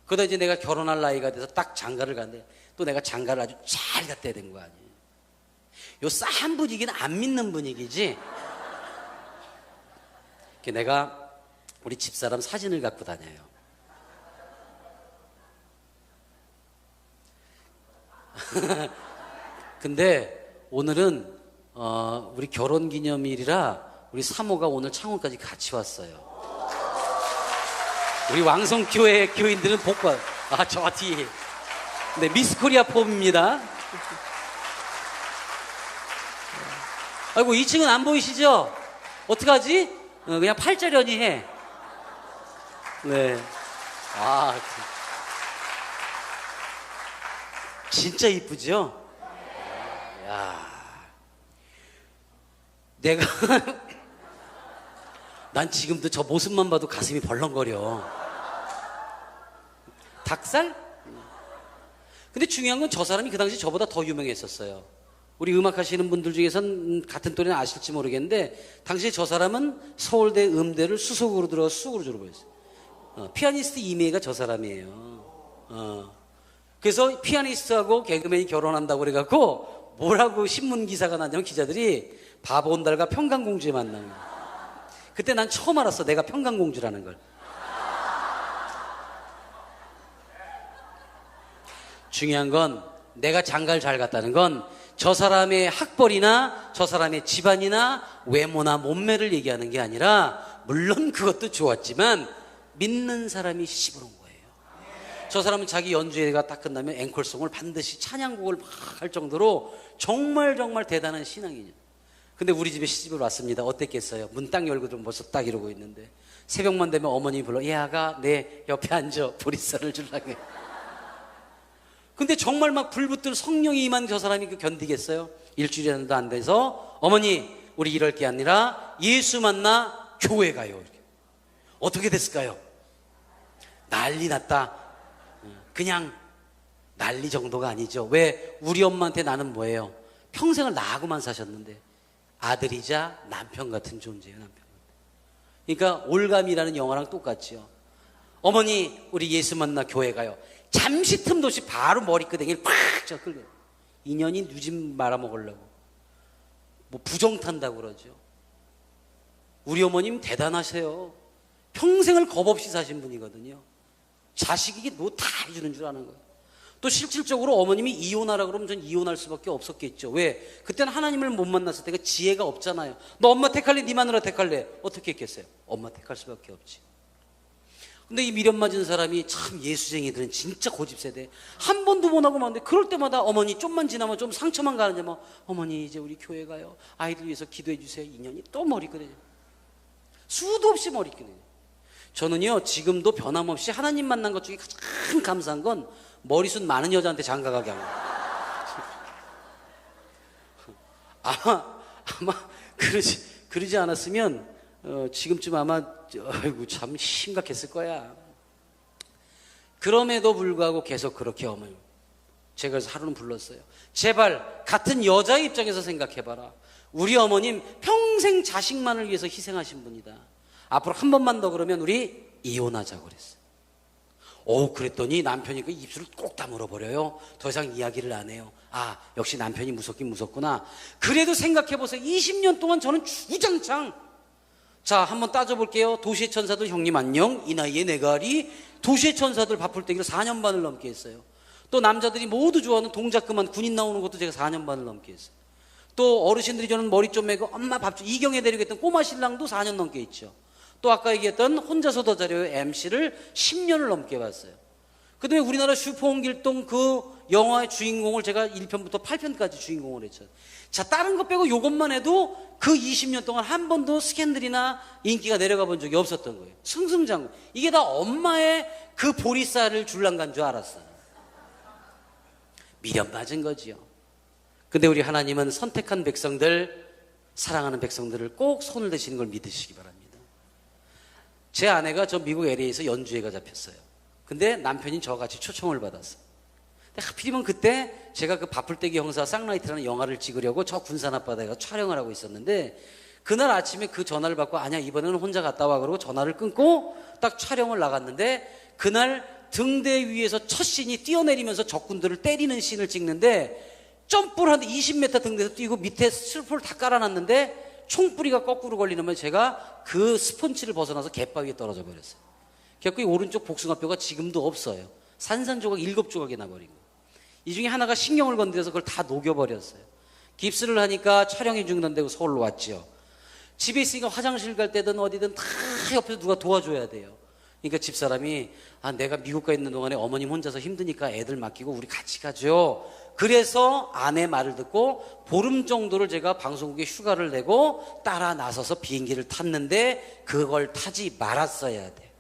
그러다 이제 내가 결혼할 나이가 돼서 딱 장가를 갔는데 또 내가 장가를 아주 잘 갔다 된 거 아니에요. 요 싸한 분위기는 안 믿는 분위기지. 내가 우리 집사람 사진을 갖고 다녀요. 근데 오늘은 우리 결혼기념일이라 우리 사모가 오늘 창원까지 같이 왔어요. 우리 왕성교회 교인들은 복과 저 뒤에 네, 미스코리아 폼입니다. 아이고 2층은 안 보이시죠? 어떡하지? 그냥 팔자련이 해. 네. 진짜 이쁘죠? 야, 내가 난 지금도 저 모습만 봐도 가슴이 벌렁거려. 닭살? 근데 중요한 건 저 사람이 그 당시 저보다 더 유명했었어요. 우리 음악 하시는 분들 중에선 같은 또래는 아실지 모르겠는데 당시에 저 사람은 서울대 음대를 수석으로 들어가서 수석으로 졸업했어요. 피아니스트 이미애가 저 사람이에요. 그래서 피아니스트하고 개그맨이 결혼한다고 그래갖고 뭐라고 신문 기사가 났냐면 기자들이 바보 온달과 평강공주에 만난 거예요. 그때 난 처음 알았어. 내가 평강공주라는 걸. 중요한 건 내가 장가를 잘 갔다는 건 저 사람의 학벌이나 저 사람의 집안이나 외모나 몸매를 얘기하는 게 아니라 물론 그것도 좋았지만 믿는 사람이 씹어놓은 거예요. 저 사람은 자기 연주회가 딱 끝나면 앵콜송을 반드시 찬양곡을 막 할 정도로 정말 대단한 신앙이죠. 근데 우리 집에 시집을 왔습니다. 어땠겠어요? 문 딱 열고 좀 벌써 딱 이러고 있는데 새벽만 되면 어머님이 불러 얘아가 내 옆에 앉아 보리쌀을 줄라게. 근데 정말 막 불붙을 성령이 임한 저 사람이 견디겠어요? 일주일이라도 안 돼서 어머니 우리 이럴 게 아니라 예수 만나 교회 가요. 이렇게. 어떻게 됐을까요? 난리 났다. 그냥 난리 정도가 아니죠. 왜? 우리 엄마한테 나는 뭐예요? 평생을 나하고만 사셨는데 아들이자 남편 같은 존재예요. 남편. 그러니까 올감이라는 영화랑 똑같지요. 어머니 우리 예수 만나 교회 가요. 잠시 틈도 없이 바로 머리끄댕이를 팍 끌고 인연이 누짐 말아먹으려고 부정 탄다고 그러죠. 우리 어머님 대단하세요. 평생을 겁없이 사신 분이거든요. 자식에게 뭐 다 해주는 줄 아는 거예요. 또 실질적으로 어머님이 이혼하라 그러면 전 이혼할 수밖에 없었겠죠. 왜? 그때는 하나님을 못 만났을 때가 지혜가 없잖아요. 너 엄마 택할래? 네 마누라 택할래? 어떻게 했겠어요? 엄마 택할 수밖에 없지. 근데 이 미련 맞은 사람이 참 예수쟁이들은 진짜 고집세대. 한 번도 못 하고 마는데 그럴 때마다 어머니 좀만 지나면 좀 상처만 가는데 어머니 이제 우리 교회 가요. 아이들 위해서 기도해 주세요. 인연이 또 머리끄댕이. 수도 없이 머리끄댕이. 저는요 지금도 변함없이 하나님 만난 것 중에 가장 감사한 건 머리숱 많은 여자한테 장가가게 하는 거예요. 아마 그러지 않았으면 지금쯤 아마 아이고 참 심각했을 거야. 그럼에도 불구하고 계속 그렇게 어머니, 제가 그래서 하루는 불렀어요. 제발 같은 여자의 입장에서 생각해봐라. 우리 어머님 평생 자식만을 위해서 희생하신 분이다. 앞으로 한 번만 더 그러면 우리 이혼하자고 그랬어요. 그랬더니 남편이 그 입술을 꼭 다물어 버려요. 더 이상 이야기를 안 해요. 아, 역시 남편이 무섭긴 무섭구나. 그래도 생각해보세요. 20년 동안 저는 주장창, 자, 한번 따져볼게요. 도시의 천사들 형님 안녕. 이 나이에 내가 하리. 도시의 천사들 바풀떼기를 4년 반을 넘게 했어요. 또 남자들이 모두 좋아하는 동작 그만 군인 나오는 것도 제가 4년 반을 넘게 했어요. 또 어르신들이 저는 머리 좀 매고 엄마 밥 좀, 이경에 데리고 했던 꼬마 신랑도 4년 넘게 했죠. 또 아까 얘기했던 혼자서 더 잘해요 MC를 10년을 넘게 봤어요. 그 다음에 우리나라 슈퍼홍길동 그 영화의 주인공을 제가 1편부터 8편까지 주인공을 했죠. 자, 다른 거 빼고 요것만 해도 그 20년 동안 한 번도 스캔들이나 인기가 내려가 본 적이 없었던 거예요. 승승장구. 이게 다 엄마의 그 보리쌀을 줄랑간 줄 알았어요. 미련 빠진 거지요. 근데 우리 하나님은 선택한 백성들, 사랑하는 백성들을 꼭 손을 대시는 걸 믿으시기 바랍니다. 제 아내가 저 미국 LA에서 연주회가 잡혔어요. 근데 남편이 저같이 초청을 받았어요. 근데 하필이면 그때 제가 그 바풀떼기 형사 쌍라이트라는 영화를 찍으려고 저 군산 앞바다에 가서 촬영을 하고 있었는데, 그날 아침에 그 전화를 받고 아니야 이번에는 혼자 갔다 와 그러고 전화를 끊고 딱 촬영을 나갔는데, 그날 등대 위에서 첫 씬이 뛰어내리면서 적군들을 때리는 씬을 찍는데, 점프를 하는데 20m 등대에서 뛰고 밑에 슬포를 다 깔아놨는데 총뿌리가 거꾸로 걸리면 제가 그 스폰지를 벗어나서 갯바위에 떨어져 버렸어요. 결국 이 오른쪽 복숭아뼈가 지금도 없어요. 산산조각 7조각이 나버린 거예요. 이 중에 하나가 신경을 건드려서 그걸 다 녹여버렸어요. 깁스를 하니까 촬영이 중단되고 서울로 왔죠. 집에 있으니까 화장실 갈 때든 어디든 다 옆에서 누가 도와줘야 돼요. 그러니까 집사람이 내가 미국 가 있는 동안에 어머님 혼자서 힘드니까 애들 맡기고 우리 같이 가죠. 그래서 아내 말을 듣고 보름 정도를 제가 방송국에 휴가를 내고 따라 나서서 비행기를 탔는데 그걸 타지 말았어야 돼.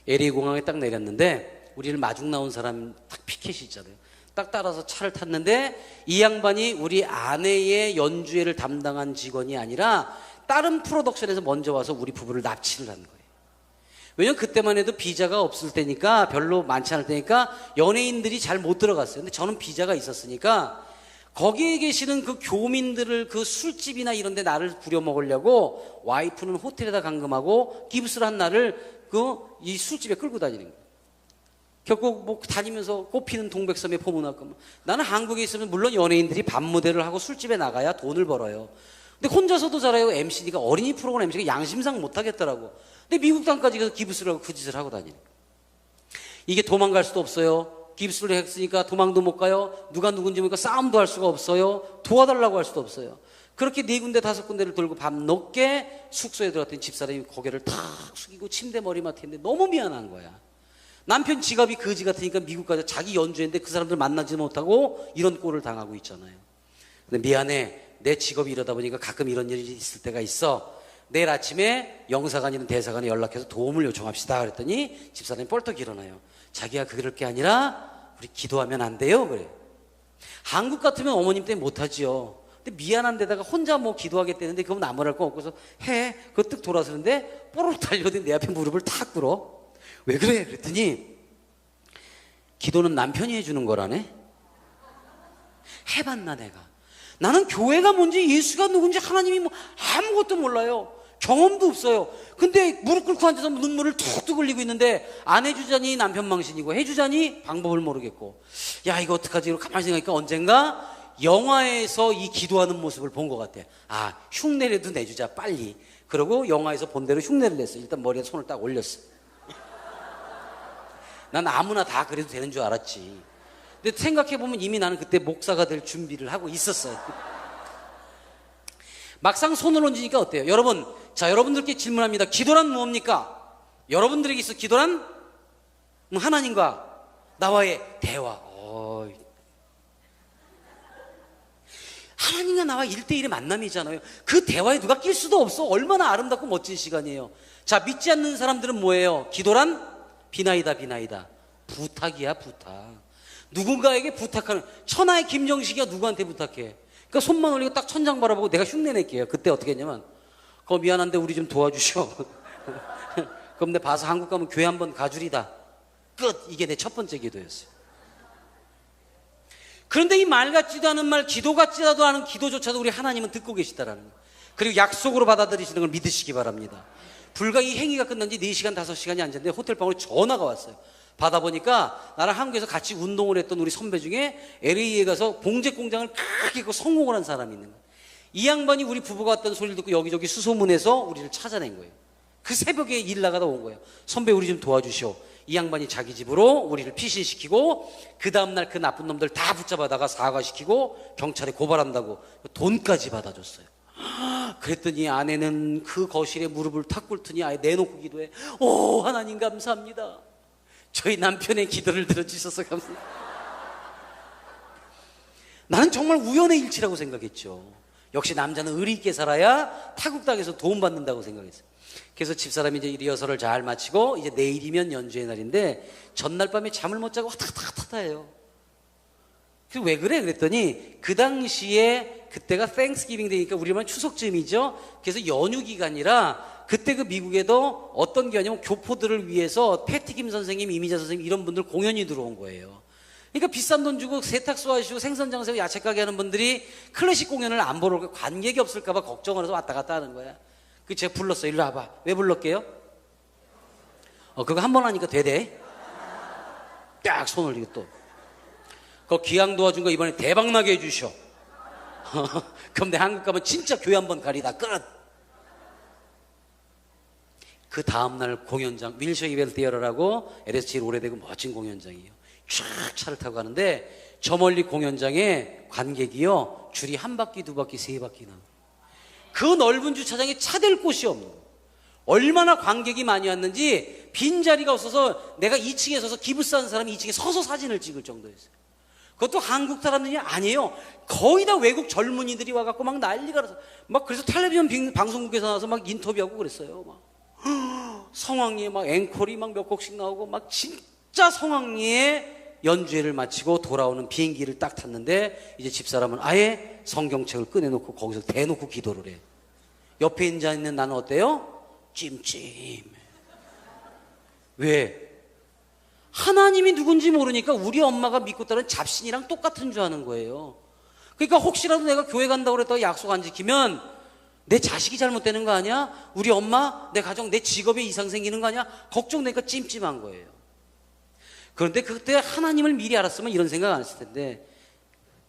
LA 공항에 딱 내렸는데 우리를 마중 나온 사람 딱 피켓이 있잖아요. 딱 따라서 차를 탔는데 이 양반이 우리 아내의 연주회를 담당한 직원이 아니라 다른 프로덕션에서 먼저 와서 우리 부부를 납치를 한 거예요. 왜냐면 그때만 해도 비자가 없을 때니까, 별로 많지 않을 때니까 연예인들이 잘 못 들어갔어요. 근데 저는 비자가 있었으니까 거기에 계시는 그 교민들을 그 술집이나 이런 데 나를 부려먹으려고 와이프는 호텔에다 감금하고 기부스를 한 나를 이 술집에 끌고 다니는 거예요. 결국 뭐 다니면서 꽃피는 동백섬에 포문학금. 나는 한국에 있으면 물론 연예인들이 밤무대를 하고 술집에 나가야 돈을 벌어요. 근데 혼자서도 잘해요. MC니까, 어린이 프로그램 MC가 양심상 못하겠더라고. 근데 미국 땅까지 가서 기부스를 하고 그 짓을 하고 다니는 거예요. 이게 도망갈 수도 없어요. 기부스를 했으니까 도망도 못 가요. 누가 누군지 모르니까 싸움도 할 수가 없어요. 도와달라고 할 수도 없어요. 그렇게 4군데 5군데를 돌고 밤늦게 숙소에 들어갔더니 집사람이 고개를 탁 숙이고 침대 머리맡에 있는데 너무 미안한 거야. 남편 지갑이 거지 같으니까 미국 가서 자기 연주회인데 그 사람들 만나지 못하고 이런 꼴을 당하고 있잖아요. 근데 미안해. 내 직업이 이러다 보니까 가끔 이런 일이 있을 때가 있어. 내일 아침에 영사관이든 대사관에 연락해서 도움을 요청합시다. 그랬더니 집사람이 뻘떡 일어나요. 자기야, 그럴 게 아니라 우리 기도하면 안 돼요? 그래. 한국 같으면 어머님 때문에 못하지요. 근데 미안한 데다가 혼자 뭐 기도하겠다는데 그건 아무 말 거 없고서 해. 그거 뜩 돌아서는데 뽀록 달려든 내 앞에 무릎을 탁 꿇어. 왜 그래? 그랬더니 기도는 남편이 해주는 거라네. 해봤나 내가. 나는 교회가 뭔지 예수가 누군지 하나님이 뭐 아무것도 몰라요. 경험도 없어요. 근데 무릎 꿇고 앉아서 눈물을 툭툭 흘리고 있는데 안 해주자니 남편 망신이고 해주자니 방법을 모르겠고, 야 이거 어떡하지? 이러고 가만히 생각하니까 언젠가 영화에서 이 기도하는 모습을 본 것 같아. 흉내라도 내주자 빨리. 그러고 영화에서 본 대로 흉내를 냈어. 일단 머리에 손을 딱 올렸어. 난 아무나 다 그래도 되는 줄 알았지. 근데 생각해보면 이미 나는 그때 목사가 될 준비를 하고 있었어요. 막상 손을 얹으니까 어때요? 여러분, 자, 여러분들께 질문합니다. 기도란 무엇입니까? 여러분들에게 있어 기도란 하나님과 나와의 대화. 하나님과 나와 1대1의 만남이잖아요. 그 대화에 누가 낄 수도 없어. 얼마나 아름답고 멋진 시간이에요. 자, 믿지 않는 사람들은 뭐예요? 기도란 비나이다. 부탁이야, 부탁. 누군가에게 부탁하는. 천하의 김정식이가 누구한테 부탁해? 그러니까 그러니까 손만 올리고 딱 천장 바라보고 내가 흉내 낼게요. 그때 어떻게 했냐면, 미안한데 우리 좀 도와주셔. 그럼 내 봐서 한국 가면 교회 한번 가주리다. 끝. 이게 내 첫 번째 기도였어요. 그런데 이 말 같지도 않은 말, 기도 같지도 않은 기도조차도 우리 하나님은 듣고 계시다라는 거예요. 그리고 약속으로 받아들이시는 걸 믿으시기 바랍니다. 불과 이 행위가 끝난 지 4시간, 5시간이 안 됐는데 호텔방으로 전화가 왔어요. 받아보니까 나랑 한국에서 같이 운동을 했던 우리 선배 중에 LA에 가서 봉제 공장을 크게 성공을 한 사람이 있는 거예요. 이 양반이 우리 부부가 왔다는 소리를 듣고 여기저기 수소문해서 우리를 찾아낸 거예요. 그 새벽에 일 나가다 온 거예요. 선배 우리 좀 도와주시오. 이 양반이 자기 집으로 우리를 피신시키고 그 다음날 그 나쁜 놈들 다 붙잡아다가 사과시키고 경찰에 고발한다고 돈까지 받아줬어요. 그랬더니 아내는 그 거실에 무릎을 탁 꿇더니 아예 내놓고 기도해. 오 하나님 감사합니다. 저희 남편의 기도를 들어주셔서 감사합니다. 나는 정말 우연의 일치라고 생각했죠. 역시 남자는 의리 있게 살아야 타국 땅에서 도움받는다고 생각했어요. 그래서 집사람이 이제 리허설을 잘 마치고 이제 내일이면 연주의 날인데 전날 밤에 잠을 못 자고 하다해요. 그래서 왜 그래? 그랬더니 그 당시에 그때가 땡스기빙 데이니까 우리만 추석쯤이죠. 그래서 연휴 기간이라 그때 그 미국에도 어떤 게 아니면 교포들을 위해서 패티김 선생님, 이미자 선생님 이런 분들 공연이 들어온 거예요. 그러니까 비싼 돈 주고 세탁소 하시고 생선장 세고 야채 가게 하는 분들이 클래식 공연을 안 보러 관객이 없을까 봐 걱정을 해서 왔다 갔다 하는 거야. 그 제가 불렀어요. 일로 와봐. 왜 불렀게요? 그거 한 번 하니까 되대. 딱 손 올리고 또. 그 기왕 도와준 거 이번에 대박나게 해주셔. 그럼 내 한국 가면 진짜 교회 한번 가리다 끝. 그 다음날 공연장 윌셔 이벤트 히어로라고 LS가 제일 오래되고 멋진 공연장이에요. 쫙 차를 타고 가는데 저 멀리 공연장에 관객이요 줄이 한 바퀴, 두 바퀴, 세 바퀴 나와. 그 넓은 주차장에 차댈 곳이 없는 거예요. 얼마나 관객이 많이 왔는지 빈자리가 없어서 내가 2층에 서서 기부스 하는 사람이 2층에 서서 사진을 찍을 정도였어요. 그것도 한국 사람들이 아니에요. 거의 다 외국 젊은이들이 와갖고 막 난리가 나서 막 그래서 텔레비전 방송국에서 나와서 막 인터뷰하고 그랬어요. 막 성황리에 막 앵콜이 막 몇 곡씩 나오고 막 진짜 성황리에 연주회를 마치고 돌아오는 비행기를 딱 탔는데 이제 집사람은 아예 성경책을 꺼내놓고 거기서 대놓고 기도를 해. 옆에 앉아있는 나는 어때요? 찜찜. 왜? 하나님이 누군지 모르니까 우리 엄마가 믿고 따른 잡신이랑 똑같은 줄 아는 거예요. 그러니까 혹시라도 내가 교회 간다고 그랬다가 약속 안 지키면 내 자식이 잘못되는 거 아니야? 우리 엄마, 내 가정, 내 직업에 이상 생기는 거 아니야? 걱정되니까 찜찜한 거예요. 그런데 그때 하나님을 미리 알았으면 이런 생각 안 했을 텐데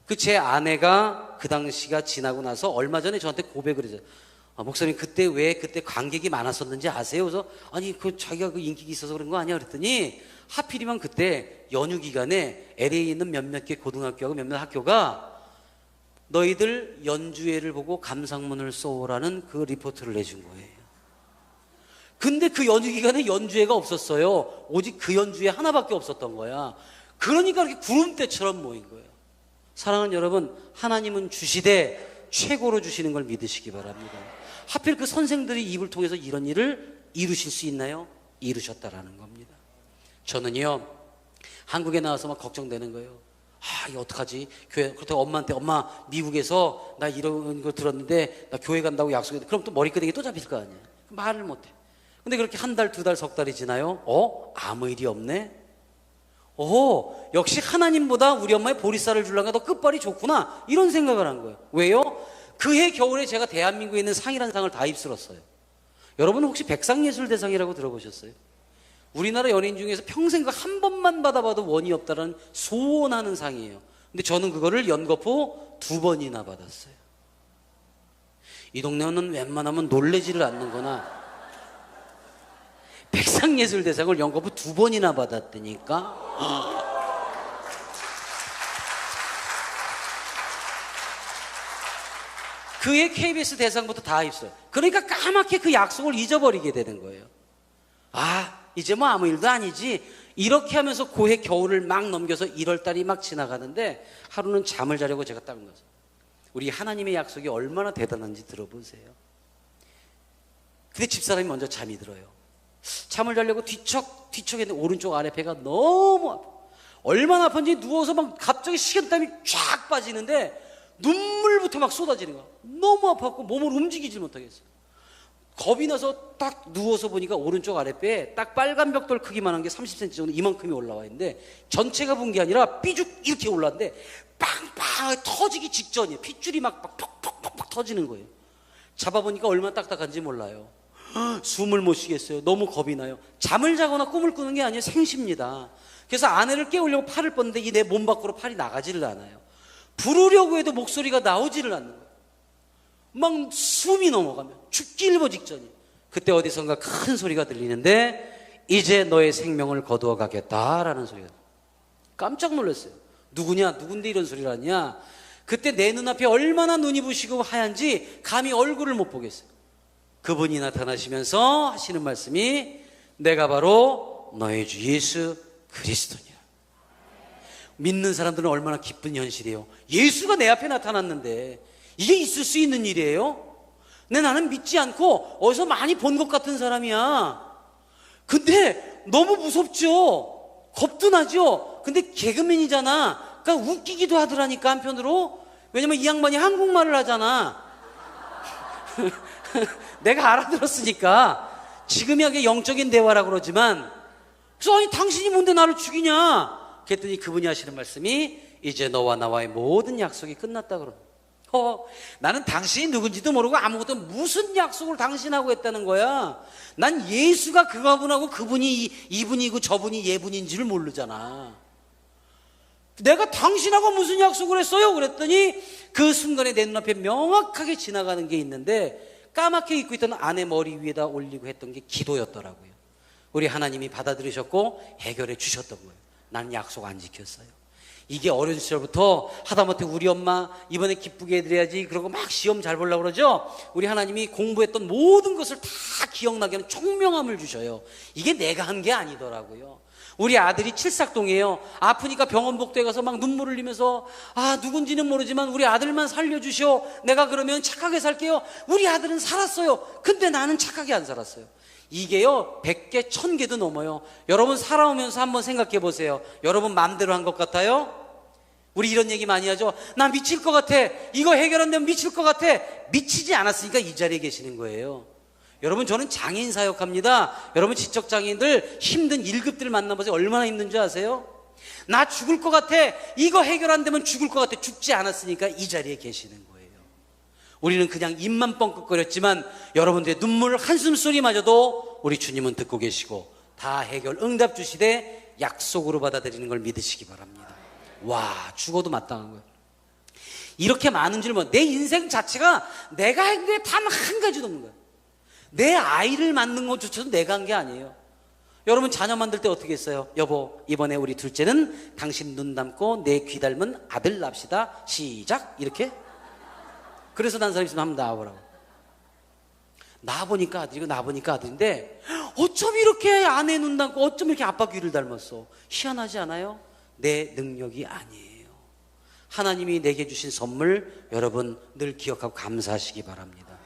그 제 아내가 그 당시가 지나고 나서 얼마 전에 저한테 고백을 했어요. 목사님 그때 왜 그때 관객이 많았었는지 아세요? 그래서 아니 그 자기가 그 인기가 있어서 그런 거 아니야? 그랬더니 하필이면 그때 연휴 기간에 LA에 있는 몇몇 개 고등학교하고 몇몇 학교가 너희들 연주회를 보고 감상문을 써오라는 그 리포트를 내준 거예요. 근데 그 연휴 기간에 연주회가 없었어요. 오직 그 연주회 하나밖에 없었던 거야. 그러니까 이렇게 구름대처럼 모인 거예요. 사랑하는 여러분, 하나님은 주시되 최고로 주시는 걸 믿으시기 바랍니다. 하필 그 선생들이 입을 통해서 이런 일을 이루실 수 있나요? 이루셨다라는 겁니다. 저는요 한국에 나와서 막 걱정되는 거예요. 이거 어떡하지? 교회 그렇다고 엄마한테 엄마 미국에서 나 이런 거 들었는데 나 교회 간다고 약속했는데 그럼 또 머리끄댕이 또 잡힐 거 아니야. 말을 못해. 근데 그렇게 한 달, 두 달, 석 달이 지나요. 아무 일이 없네. 역시 하나님보다 우리 엄마의 보리쌀을 주려니까 더 끝발이 좋구나. 이런 생각을 한 거예요. 왜요? 그해 겨울에 제가 대한민국에 있는 상이라는 상을 다 휩쓸었어요. 여러분 혹시 백상예술대상이라고 들어보셨어요? 우리나라 연예인 중에서 평생 그 한 번만 받아봐도 원이 없다는 소원하는 상이에요. 근데 저는 그거를 연거푸 2번이나 받았어요. 이 동네는 웬만하면 놀래지를 않는구나. 백상예술대상을 연거푸 2번이나 받았다니까. 그해 KBS 대상부터 다 있어요. 그러니까 까맣게 그 약속을 잊어버리게 되는 거예요. 이제 뭐 아무 일도 아니지. 이렇게 하면서 고해 겨울을 막 넘겨서 1월달이 막 지나가는데 하루는 잠을 자려고 제가 딱 놨어요. 우리 하나님의 약속이 얼마나 대단한지 들어보세요. 근데 집사람이 먼저 잠이 들어요. 잠을 자려고 뒤척했는데 오른쪽 아래 배가 너무 아파. 얼마나 아픈지 누워서 막 갑자기 식은땀이 쫙 빠지는데 눈물부터 막 쏟아지는 거야. 너무 아팠고 몸을 움직이지 못하겠어요. 겁이 나서 딱 누워서 보니까 오른쪽 아랫배에 딱 빨간 벽돌 크기만 한 게 30cm 정도 이만큼이 올라와 있는데, 전체가 분 게 아니라 삐죽 이렇게 올라왔는데 빵빵 터지기 직전이에요. 핏줄이 막 퍽퍽퍽퍽 터지는 거예요. 잡아보니까 얼마나 딱딱한지 몰라요. 숨을 못 쉬겠어요. 너무 겁이 나요. 잠을 자거나 꿈을 꾸는 게 아니에요. 생시입니다. 그래서 아내를 깨우려고 팔을 뻗는데 이 내 몸 밖으로 팔이 나가지를 않아요. 부르려고 해도 목소리가 나오지를 않는 거예요. 막 숨이 넘어가면 죽기 일보 직전이에요. 그때 어디선가 큰 소리가 들리는데 이제 너의 생명을 거두어 가겠다라는 소리가. 깜짝 놀랐어요. 누구냐? 누군데 이런 소리를 하냐? 그때 내 눈앞에 얼마나 눈이 부시고 하얀지 감히 얼굴을 못 보겠어요. 그분이 나타나시면서 하시는 말씀이 내가 바로 너의 주 예수 그리스도니라. 믿는 사람들은 얼마나 기쁜 현실이에요. 예수가 내 앞에 나타났는데 이게 있을 수 있는 일이에요? 근데 나는 믿지 않고 어디서 많이 본 것 같은 사람이야. 근데 너무 무섭죠? 겁도 나죠? 근데 개그맨이잖아. 그러니까 웃기기도 하더라니까 한편으로. 왜냐면 이 양반이 한국말을 하잖아. 내가 알아들었으니까. 지금이야 그게 영적인 대화라고 그러지만, 그래서 아니 당신이 뭔데 나를 죽이냐? 그랬더니 그분이 하시는 말씀이 이제 너와 나와의 모든 약속이 끝났다 그러는. 나는 당신이 누군지도 모르고 아무것도 무슨 약속을 당신하고 했다는 거야. 난 예수가 그분하고 그분이 이분이고 저분이 예분인지를 모르잖아. 내가 당신하고 무슨 약속을 했어요? 그랬더니 그 순간에 내 눈앞에 명확하게 지나가는 게 있는데 까맣게 입고 있던 아내 머리 위에다 올리고 했던 게 기도였더라고요. 우리 하나님이 받아들이셨고 해결해 주셨던 거예요. 나는 약속 안 지켰어요. 이게 어린 시절부터 하다못해 우리 엄마 이번에 기쁘게 해드려야지 그러고 막 시험 잘 보려고 그러죠. 우리 하나님이 공부했던 모든 것을 다 기억나게 하는 총명함을 주셔요. 이게 내가 한 게 아니더라고요. 우리 아들이 칠삭동이에요. 아프니까 병원 복도에 가서 막 눈물을 흘리면서 누군지는 모르지만 우리 아들만 살려주시오. 내가 그러면 착하게 살게요. 우리 아들은 살았어요. 근데 나는 착하게 안 살았어요. 이게요 100개 1000개도 넘어요. 여러분 살아오면서 한번 생각해 보세요. 여러분 마음대로 한 것 같아요? 우리 이런 얘기 많이 하죠. 나 미칠 것 같아. 이거 해결 안 되면 미칠 것 같아. 미치지 않았으니까 이 자리에 계시는 거예요. 여러분 저는 장애인 사역합니다. 여러분 지적장애인들 힘든 1급들 만나보세요. 얼마나 힘든지 아세요? 나 죽을 것 같아. 이거 해결 안 되면 죽을 것 같아. 죽지 않았으니까 이 자리에 계시는 거예요. 우리는 그냥 입만 뻥긋거렸지만 여러분들의 눈물 한숨소리마저도 우리 주님은 듣고 계시고 다 해결 응답 주시되 약속으로 받아들이는 걸 믿으시기 바랍니다. 와, 죽어도 마땅한 거예요. 이렇게 많은 줄 몰라. 내 인생 자체가 내가 한 게 단 한 가지도 없는 거예요. 내 아이를 낳는 것조차도 내가 한 게 아니에요. 여러분 자녀 만들 때 어떻게 했어요? 여보, 이번에 우리 둘째는 당신 눈 감고 내 귀 닮은 아들 납시다. 시작. 이렇게. 그래서 난 사람 있으면 한번 나와보라고. 나와보니까 아들이고 나와보니까 아들인데 어쩜 이렇게 아내 눈 닮고 어쩜 이렇게 아빠 귀를 닮았어. 희한하지 않아요? 내 능력이 아니에요. 하나님이 내게 주신 선물 여러분 늘 기억하고 감사하시기 바랍니다.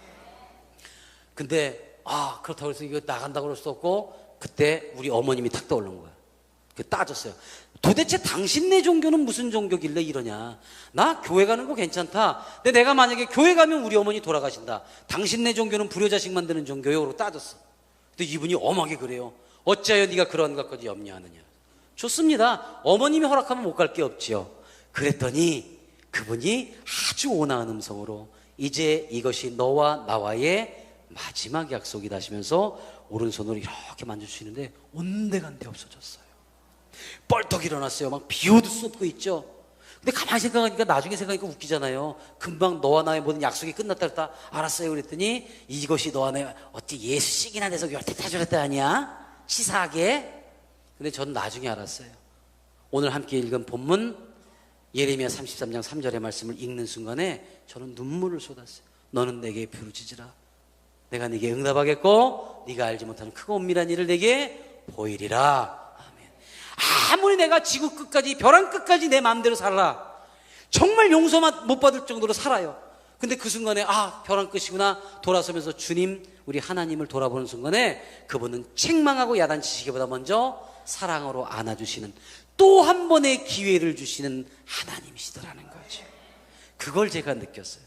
근데 그렇다고 해서 이거 나간다고 그럴 수 없고 그때 우리 어머님이 탁 떠오른 거야. 따졌어요. 도대체 당신네 종교는 무슨 종교길래 이러냐. 나 교회 가는 거 괜찮다. 근데 내가 만약에 교회 가면 우리 어머니 돌아가신다. 당신네 종교는 불효자식 만드는 종교요. 라고 따졌어. 근데 이분이 엄하게 그래요. 어찌하여 네가 그런 것까지 염려하느냐. 좋습니다. 어머님이 허락하면 못 갈 게 없지요. 그랬더니 그분이 아주 온화한 음성으로 이제 이것이 너와 나와의 마지막 약속이다 하시면서 오른손으로 이렇게 만져주시는데 온데간데 없어졌어요. 뻘떡 일어났어요. 막 비오도 쏟고 있죠. 근데 가만히 생각하니까 나중에 생각하니까 웃기잖아요. 금방 너와 나의 모든 약속이 끝났다 그랬다. 알았어요 그랬더니 이것이 너와 나의 어찌 예수씩이나 돼서 열대타 저랬다 하냐 치사하게. 근데 저는 나중에 알았어요. 오늘 함께 읽은 본문 예레미야 33장 3절의 말씀을 읽는 순간에 저는 눈물을 쏟았어요. 너는 내게 부르짖으라. 내가 네게 응답하겠고 네가 알지 못하는 크고 은밀한 일을 내게 보이리라. 아무리 내가 지구 끝까지 벼랑 끝까지 내 마음대로 살아라. 정말 용서만 못 받을 정도로 살아요. 근데 그 순간에 벼랑 끝이구나 돌아서면서 주님 우리 하나님을 돌아보는 순간에 그분은 책망하고 야단치시기보다 먼저 사랑으로 안아주시는 또 한 번의 기회를 주시는 하나님이시더라는 거죠. 그걸 제가 느꼈어요.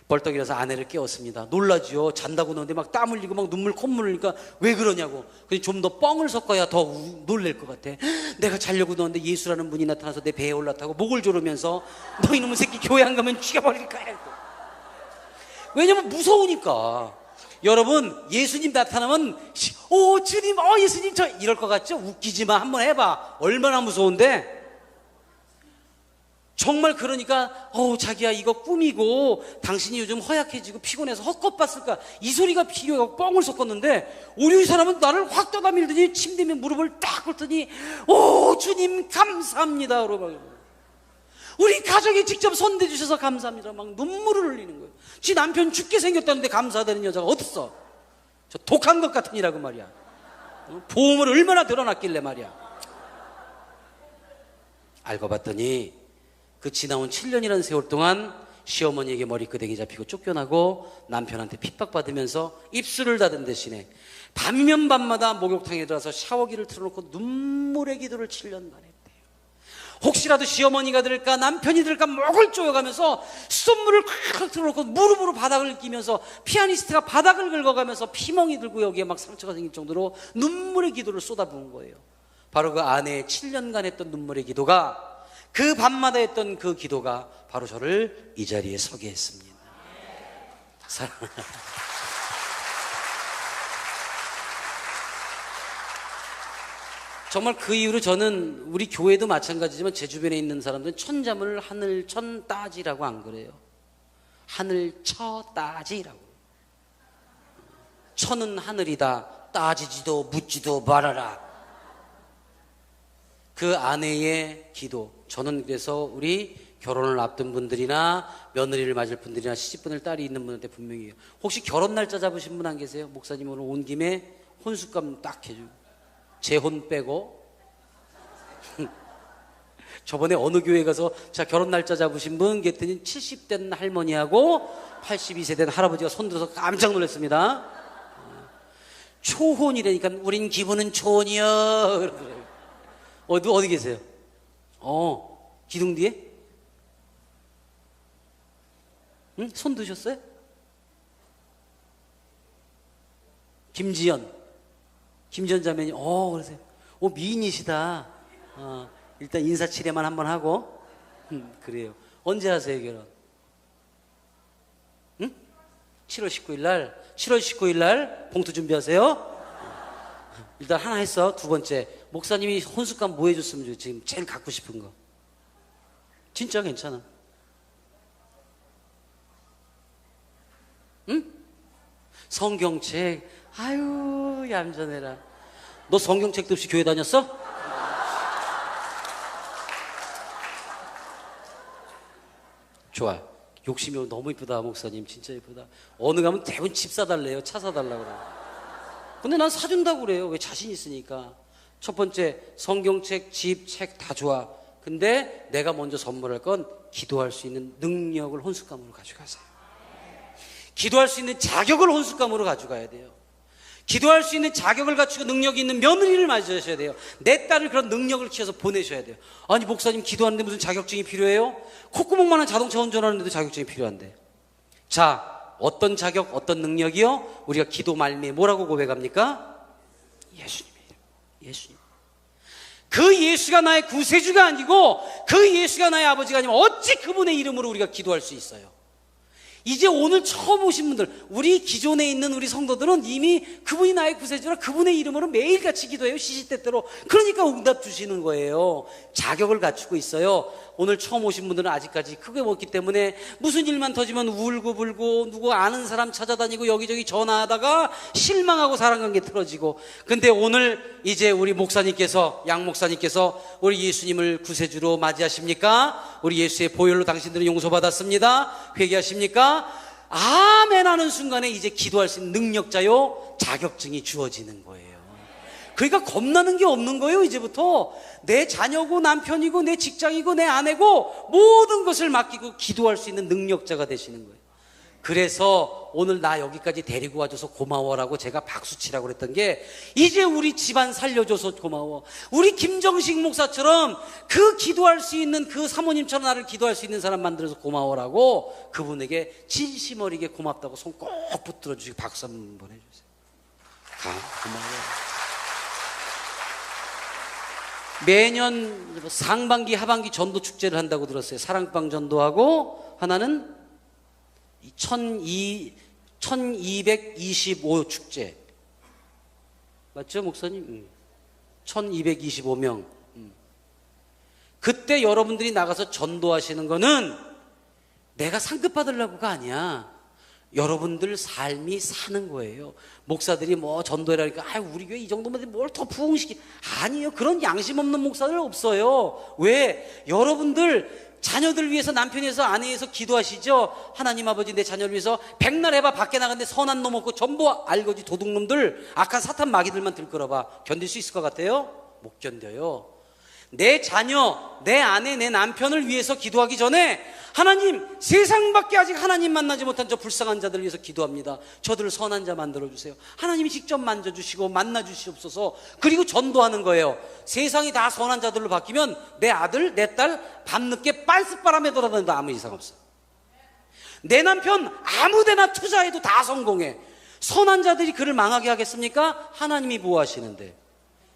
벌떡 일어나서 아내를 깨웠습니다. 놀라지요. 잔다고 넣는데 막 땀 흘리고 막 눈물 콧물 흘리니까 왜 그러냐고. 좀 더 뻥을 섞어야 더 놀랄 것 같아. 내가 자려고 넣었는데 예수라는 분이 나타나서 내 배에 올라타고 목을 조르면서 너 이놈의 새끼 교회 안 가면 죽여버릴 거야. 왜냐면 무서우니까. 여러분, 예수님 나타나면 오 주님, 예수님 저 이럴 것 같죠? 웃기지만 한번 해봐. 얼마나 무서운데. 정말 그러니까 자기야 이거 꿈이고 당신이 요즘 허약해지고 피곤해서 헛것 봤을까 이 소리가 필요하고 뻥을 섞었는데 우리 사람은 나를 확 떠다밀더니 침대에 무릎을 딱 꿇더니 오 주님 감사합니다 그러고 우리 가족이 직접 손대주셔서 감사합니다 막 눈물을 흘리는 거예요. 지 남편 죽게 생겼다는데 감사되는 여자가 어딨어. 저 독한 것 같은 이라고 말이야. 보험을 얼마나 늘어났길래 말이야. 알고 봤더니 그 지나온 7년이라는 세월 동안 시어머니에게 머리끄댕이 잡히고 쫓겨나고 남편한테 핍박받으면서 입술을 닫은 대신에 밤이면 밤마다 목욕탕에 들어가서 샤워기를 틀어놓고 눈물의 기도를 7년간 했대요. 혹시라도 시어머니가 들을까 남편이 들을까 목을 조여가면서 수돗물을 콱콱 틀어놓고 무릎으로 바닥을 끼면서 피아니스트가 바닥을 긁어가면서 피멍이 들고 여기에 막 상처가 생길 정도로 눈물의 기도를 쏟아부은 거예요. 바로 그 아내의 7년간 했던 눈물의 기도가 그 밤마다 했던 그 기도가 바로 저를 이 자리에 서게 했습니다. 정말 그 이후로 저는 우리 교회도 마찬가지지만 제 주변에 있는 사람들은 천자문을 하늘천 따지라고 안 그래요. 하늘처 따지라고. 천은 하늘이다. 따지지도 묻지도 말아라. 그 아내의 기도. 저는 그래서 우리 결혼을 앞둔 분들이나 며느리를 맞을 분들이나 시집분들 딸이 있는 분한테 분명히 해요. 혹시 결혼 날짜 잡으신 분 안 계세요? 목사님 오늘 온 김에 혼수감 딱 해주고 재혼 빼고. 저번에 어느 교회 가서 자 결혼 날짜 잡으신 분 그랬더니 70된 할머니하고 82세 된 할아버지가 손들어서 깜짝 놀랐습니다. 초혼이라니까 우린 기분은 초혼이요 그러더라고요. 어디 계세요? 기둥 뒤에? 응? 손 드셨어요? 김지연 자매님, 그러세요. 미인이시다. 일단 인사치레만 한번 하고. 그래요. 언제 하세요, 결혼? 응? 7월 19일 날 봉투 준비하세요. 일단 하나 했어. 두 번째, 목사님이 혼숙감 뭐 해줬으면 좋겠어요? 지금 제일 갖고 싶은 거. 진짜 괜찮아. 응? 성경책. 아유 얌전해라. 너 성경책도 없이 교회 다녔어? 좋아. 욕심이 너무 이쁘다 목사님. 진짜 이쁘다. 어느 가면 대부분 집 사달래요. 차 사달라고 그래요. 근데 난 사준다고 그래요. 왜? 자신 있으니까. 첫 번째, 성경책, 집, 책 다 좋아. 근데 내가 먼저 선물할 건 기도할 수 있는 능력을 혼숙감으로 가져가세요. 기도할 수 있는 자격을 혼숙감으로 가져가야 돼요. 기도할 수 있는 자격을 갖추고 능력이 있는 며느리를 맞으셔야 돼요. 내 딸을 그런 능력을 키워서 보내셔야 돼요. 아니 목사님 기도하는데 무슨 자격증이 필요해요? 콧구멍만한 자동차 운전하는데도 자격증이 필요한데. 자, 어떤 자격, 어떤 능력이요? 우리가 기도 말미에 뭐라고 고백합니까? 예수님이에요. 예수님. 그 예수가 나의 구세주가 아니고 그 예수가 나의 아버지가 아니면 어찌 그분의 이름으로 우리가 기도할 수 있어요? 이제 오늘 처음 오신 분들, 우리 기존에 있는 우리 성도들은 이미 그분이 나의 구세주라 그분의 이름으로 매일같이 기도해요. 시시때때로. 그러니까 응답 주시는 거예요. 자격을 갖추고 있어요. 오늘 처음 오신 분들은 아직까지 크게 없기 때문에 무슨 일만 터지면 울고불고 누구 아는 사람 찾아다니고 여기저기 전화하다가 실망하고 사랑관계 틀어지고. 근데 오늘 이제 우리 목사님께서, 양 목사님께서 우리 예수님을 구세주로 맞이하십니까? 우리 예수의 보혈로 당신들은 용서받았습니다. 회개하십니까? 아멘 하는 순간에 이제 기도할 수 있는 능력자요 자격증이 주어지는 거예요. 그러니까 겁나는 게 없는 거예요. 이제부터 내 자녀고 남편이고 내 직장이고 내 아내고 모든 것을 맡기고 기도할 수 있는 능력자가 되시는 거예요. 그래서 오늘 나 여기까지 데리고 와줘서 고마워라고 제가 박수치라고 그랬던 게, 이제 우리 집안 살려줘서 고마워. 우리 김정식 목사처럼 그 기도할 수 있는, 그 사모님처럼 나를 기도할 수 있는 사람 만들어서 고마워라고 그분에게 진심 어리게 고맙다고 손 꼭 붙들어 주시고 박수 한번 해주세요. 고마워. 매년 상반기 하반기 전도 축제를 한다고 들었어요. 사랑방 전도하고, 하나는 1225 축제. 맞죠, 목사님? 1225명. 그때 여러분들이 나가서 전도하시는 거는 내가 상급 받으려고가 아니야. 여러분들 삶이 사는 거예요. 목사들이 뭐 전도해라니까, 우리 교회 이 정도면 뭘 더 부흥시키. 아니에요. 그런 양심 없는 목사들 없어요. 왜? 여러분들 자녀들 위해서, 남편이 위해서, 아내 위해서 기도하시죠? 하나님 아버지, 내 자녀를 위해서 백날 해봐. 밖에 나갔는데 선한 놈 없고 전부 알거지 도둑놈들, 악한 사탄 마귀들만 들끓어봐. 견딜 수 있을 것 같아요? 못 견뎌요. 내 자녀, 내 아내, 내 남편을 위해서 기도하기 전에 하나님, 세상밖에 아직 하나님 만나지 못한 저 불쌍한 자들을 위해서 기도합니다. 저들을 선한 자 만들어주세요. 하나님이 직접 만져주시고 만나주시옵소서. 그리고 전도하는 거예요. 세상이 다 선한 자들로 바뀌면 내 아들, 내 딸 밤늦게 빤스바람에 돌아다녀도 아무 이상 없어. 내 남편 아무데나 투자해도 다 성공해. 선한 자들이 그를 망하게 하겠습니까? 하나님이 보호하시는데.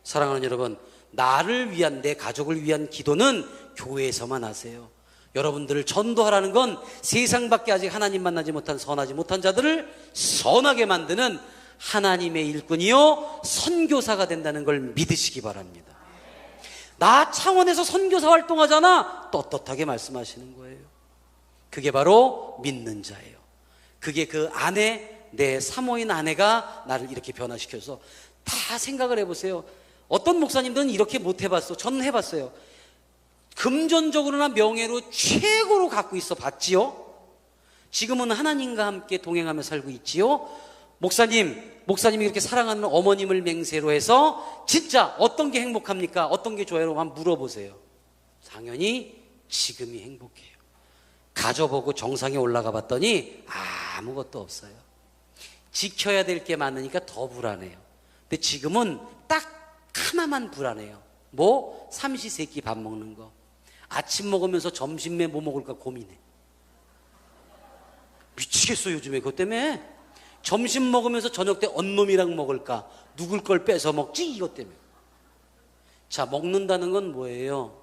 사랑하는 여러분, 나를 위한, 내 가족을 위한 기도는 교회에서만 하세요. 여러분들을 전도하라는 건 세상밖에 아직 하나님 만나지 못한, 선하지 못한 자들을 선하게 만드는 하나님의 일꾼이요 선교사가 된다는 걸 믿으시기 바랍니다. 나 창원에서 선교사 활동하잖아. 떳떳하게 말씀하시는 거예요. 그게 바로 믿는 자예요. 그게 그 아내, 내 사모인 아내가 나를 이렇게 변화시켜서, 다 생각을 해보세요. 어떤 목사님들은 이렇게 못 해봤어. 저는 해봤어요. 금전적으로나 명예로 최고로 갖고 있어 봤지요. 지금은 하나님과 함께 동행하며 살고 있지요. 목사님이 이렇게 사랑하는 어머님을 맹세로 해서 진짜 어떤 게 행복합니까? 어떤 게 좋아요? 한번 물어보세요. 당연히 지금이 행복해요. 가져보고 정상에 올라가 봤더니 아무것도 없어요. 지켜야 될 게 많으니까 더 불안해요. 근데 지금은 딱 하나만 불안해요. 뭐? 삼시세끼 밥 먹는 거. 아침 먹으면서 점심에 뭐 먹을까 고민해. 미치겠어 요즘에 그것 때문에. 점심 먹으면서 저녁 때 언놈이랑 먹을까, 누굴 걸 뺏어 먹지, 이것 때문에. 자, 먹는다는 건 뭐예요?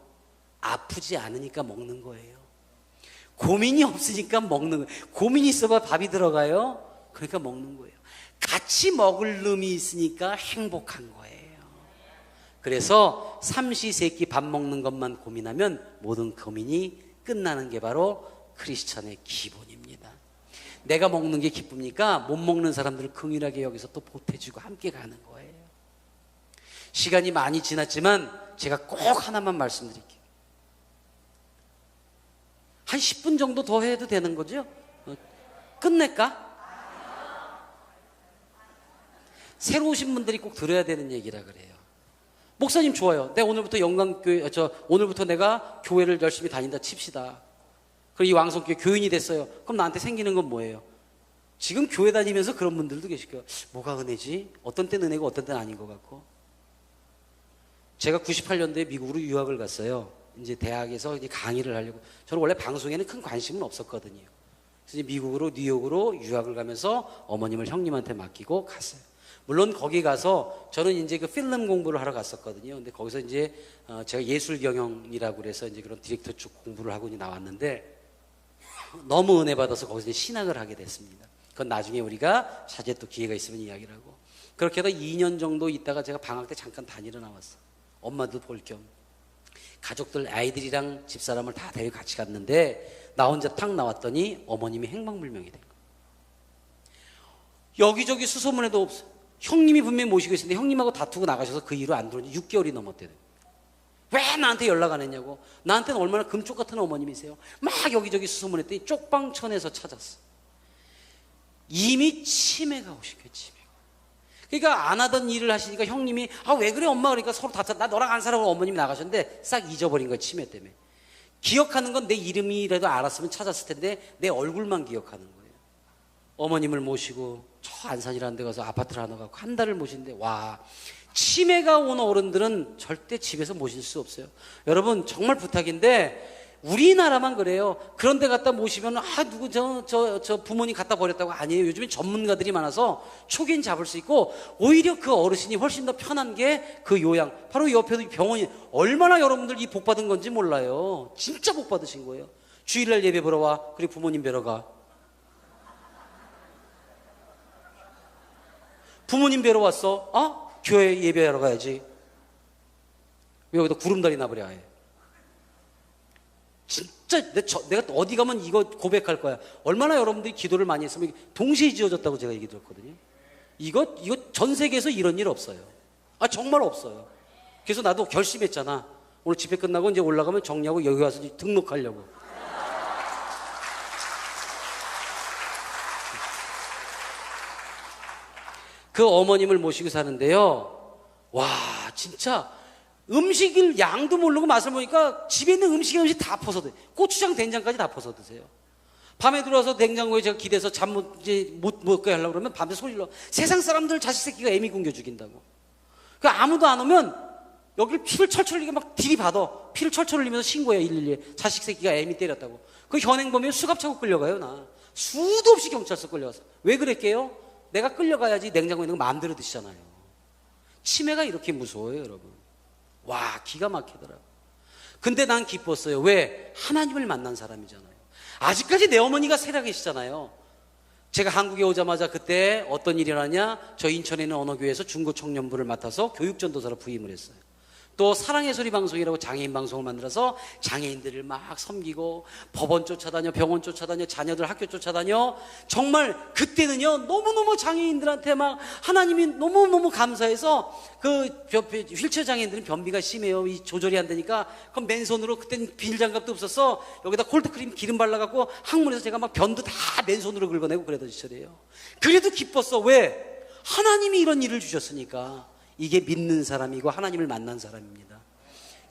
아프지 않으니까 먹는 거예요. 고민이 없으니까 먹는 거예요. 고민이 있어봐 밥이 들어가요? 그러니까 먹는 거예요. 같이 먹을 놈이 있으니까 행복한 거예요. 그래서 삼시세끼 밥 먹는 것만 고민하면 모든 고민이 끝나는 게 바로 크리스찬의 기본입니다. 내가 먹는 게 기쁩니까? 못 먹는 사람들을 긍휼하게 여기서 또 보태주고 함께 가는 거예요. 시간이 많이 지났지만 제가 꼭 하나만 말씀드릴게요. 한 10분 정도 더 해도 되는 거죠? 끝낼까? 새로 오신 분들이 꼭 들어야 되는 얘기라 그래요. 목사님 좋아요. 내가 오늘부터 영광교회, 오늘부터 내가 교회를 열심히 다닌다 칩시다. 그리고 이 왕성교회 교인이 됐어요. 그럼 나한테 생기는 건 뭐예요? 지금 교회 다니면서 그런 분들도 계실 거예요. 뭐가 은혜지? 어떤 때는 은혜고 어떤 때는 아닌 것 같고. 제가 98년도에 미국으로 유학을 갔어요. 이제 대학에서 이제 강의를 하려고. 저는 원래 방송에는 큰 관심은 없었거든요. 그래서 이제 미국으로, 뉴욕으로 유학을 가면서 어머님을 형님한테 맡기고 갔어요. 물론 거기 가서 저는 이제 그 필름 공부를 하러 갔었거든요. 근데 거기서 이제 제가 예술 경영이라고 그래서 이제 그런 디렉터 쪽 공부를 하고 이제 나왔는데, 너무 은혜 받아서 거기서 이제 신학을 하게 됐습니다. 그건 나중에 우리가 차제 또 기회가 있으면 이야기를 하고. 그렇게 해서 2년 정도 있다가 제가 방학 때 잠깐 다니러 나왔어. 엄마도 볼 겸. 가족들, 아이들이랑 집사람을 다 데리고 같이 갔는데 나 혼자 탁 나왔더니 어머님이 행방불명이 된 거예요. 여기저기 수소문에도 없어. 형님이 분명히 모시고 있었는데 형님하고 다투고 나가셔서 그 이후로 안 들어온 지 6개월이 넘었대요. 왜 나한테 연락 안 했냐고. 나한테는 얼마나 금쪽 같은 어머님이세요. 막 여기저기 수소문했더니 쪽방천에서 찾았어. 이미 치매가 오신 거예요. 치매가. 그러니까 안 하던 일을 하시니까 형님이 왜 그래 엄마, 그러니까 서로 다투. 나 너랑 안 살아고 어머님이 나가셨는데 싹 잊어버린 거예요. 치매 때문에. 기억하는 건 내 이름이라도 알았으면 찾았을 텐데 내 얼굴만 기억하는 거예요. 어머님을 모시고 저 안산이라는 데 가서 아파트를 하나 갖고 한 달을 모시는데, 와, 치매가 온 어른들은 절대 집에서 모실 수 없어요. 여러분 정말 부탁인데 우리나라만 그래요. 그런 데 갖다 모시면 누구 저 부모님 갖다 버렸다고. 아니에요. 요즘엔 전문가들이 많아서 초기엔 잡을 수 있고, 오히려 그 어르신이 훨씬 더 편한 게 그 요양. 바로 옆에도 병원이, 얼마나 여러분들 이 복 받은 건지 몰라요. 진짜 복 받으신 거예요. 주일날 예배 보러 와. 그리고 부모님 뵈러 가. 부모님 뵈러 왔어. 교회 예배하러 가야지. 왜 여기다 구름다리 나버려 해. 진짜 내가 어디 가면 이거 고백할 거야. 얼마나 여러분들이 기도를 많이 했으면 동시에 지어졌다고 제가 얘기 들었거든요. 이거 전 세계에서 이런 일 없어요. 정말 없어요. 그래서 나도 결심했잖아. 오늘 집회 끝나고 이제 올라가면 정리하고 여기 와서 등록하려고. 그 어머님을 모시고 사는데요, 와, 진짜 음식을 양도 모르고 맛을 보니까 집에 있는 음식 다 퍼서 드세요. 고추장, 된장까지 다 퍼서 드세요. 밤에 들어와서 냉장고에 제가 기대서 잠 못 먹게 하려고 그러면 밤에 소리를 넣어. 세상 사람들 자식 새끼가 애미 굶겨 죽인다고. 그 아무도 안 오면 여기 피를 철철 흘리게 막 들이받아. 피를 철철 흘리면서 신고해요, 112에. 자식 새끼가 애미 때렸다고. 그 현행범이면 수갑 차고 끌려가요, 나. 수도 없이 경찰서 끌려가서. 왜 그랬게요? 내가 끌려가야지 냉장고에 있는 거 마음대로 드시잖아요. 치매가 이렇게 무서워요, 여러분. 와, 기가 막히더라고. 근데 난 기뻤어요. 왜? 하나님을 만난 사람이잖아요. 아직까지 내 어머니가 살아계시잖아요. 제가 한국에 오자마자 그때 어떤 일이 일어나냐, 저 인천에 있는 어느 교회에서 중고청년부를 맡아서 교육전도사로 부임을 했어요. 또 사랑의 소리 방송이라고 장애인 방송을 만들어서 장애인들을 막 섬기고, 법원 쫓아다녀, 병원 쫓아다녀, 자녀들 학교 쫓아다녀. 정말 그때는요, 너무너무 장애인들한테 막 하나님이 너무너무 감사해서, 그 휠체어 장애인들은 변비가 심해요. 이 조절이 안 되니까 그럼 맨손으로, 그때는 비닐장갑도 없어서 여기다 콜드크림 기름 발라갖고 항문에서 제가 막 변도 다 맨손으로 긁어내고 그러던 시절이에요. 그래도 기뻤어. 왜? 하나님이 이런 일을 주셨으니까. 이게 믿는 사람이고 하나님을 만난 사람입니다.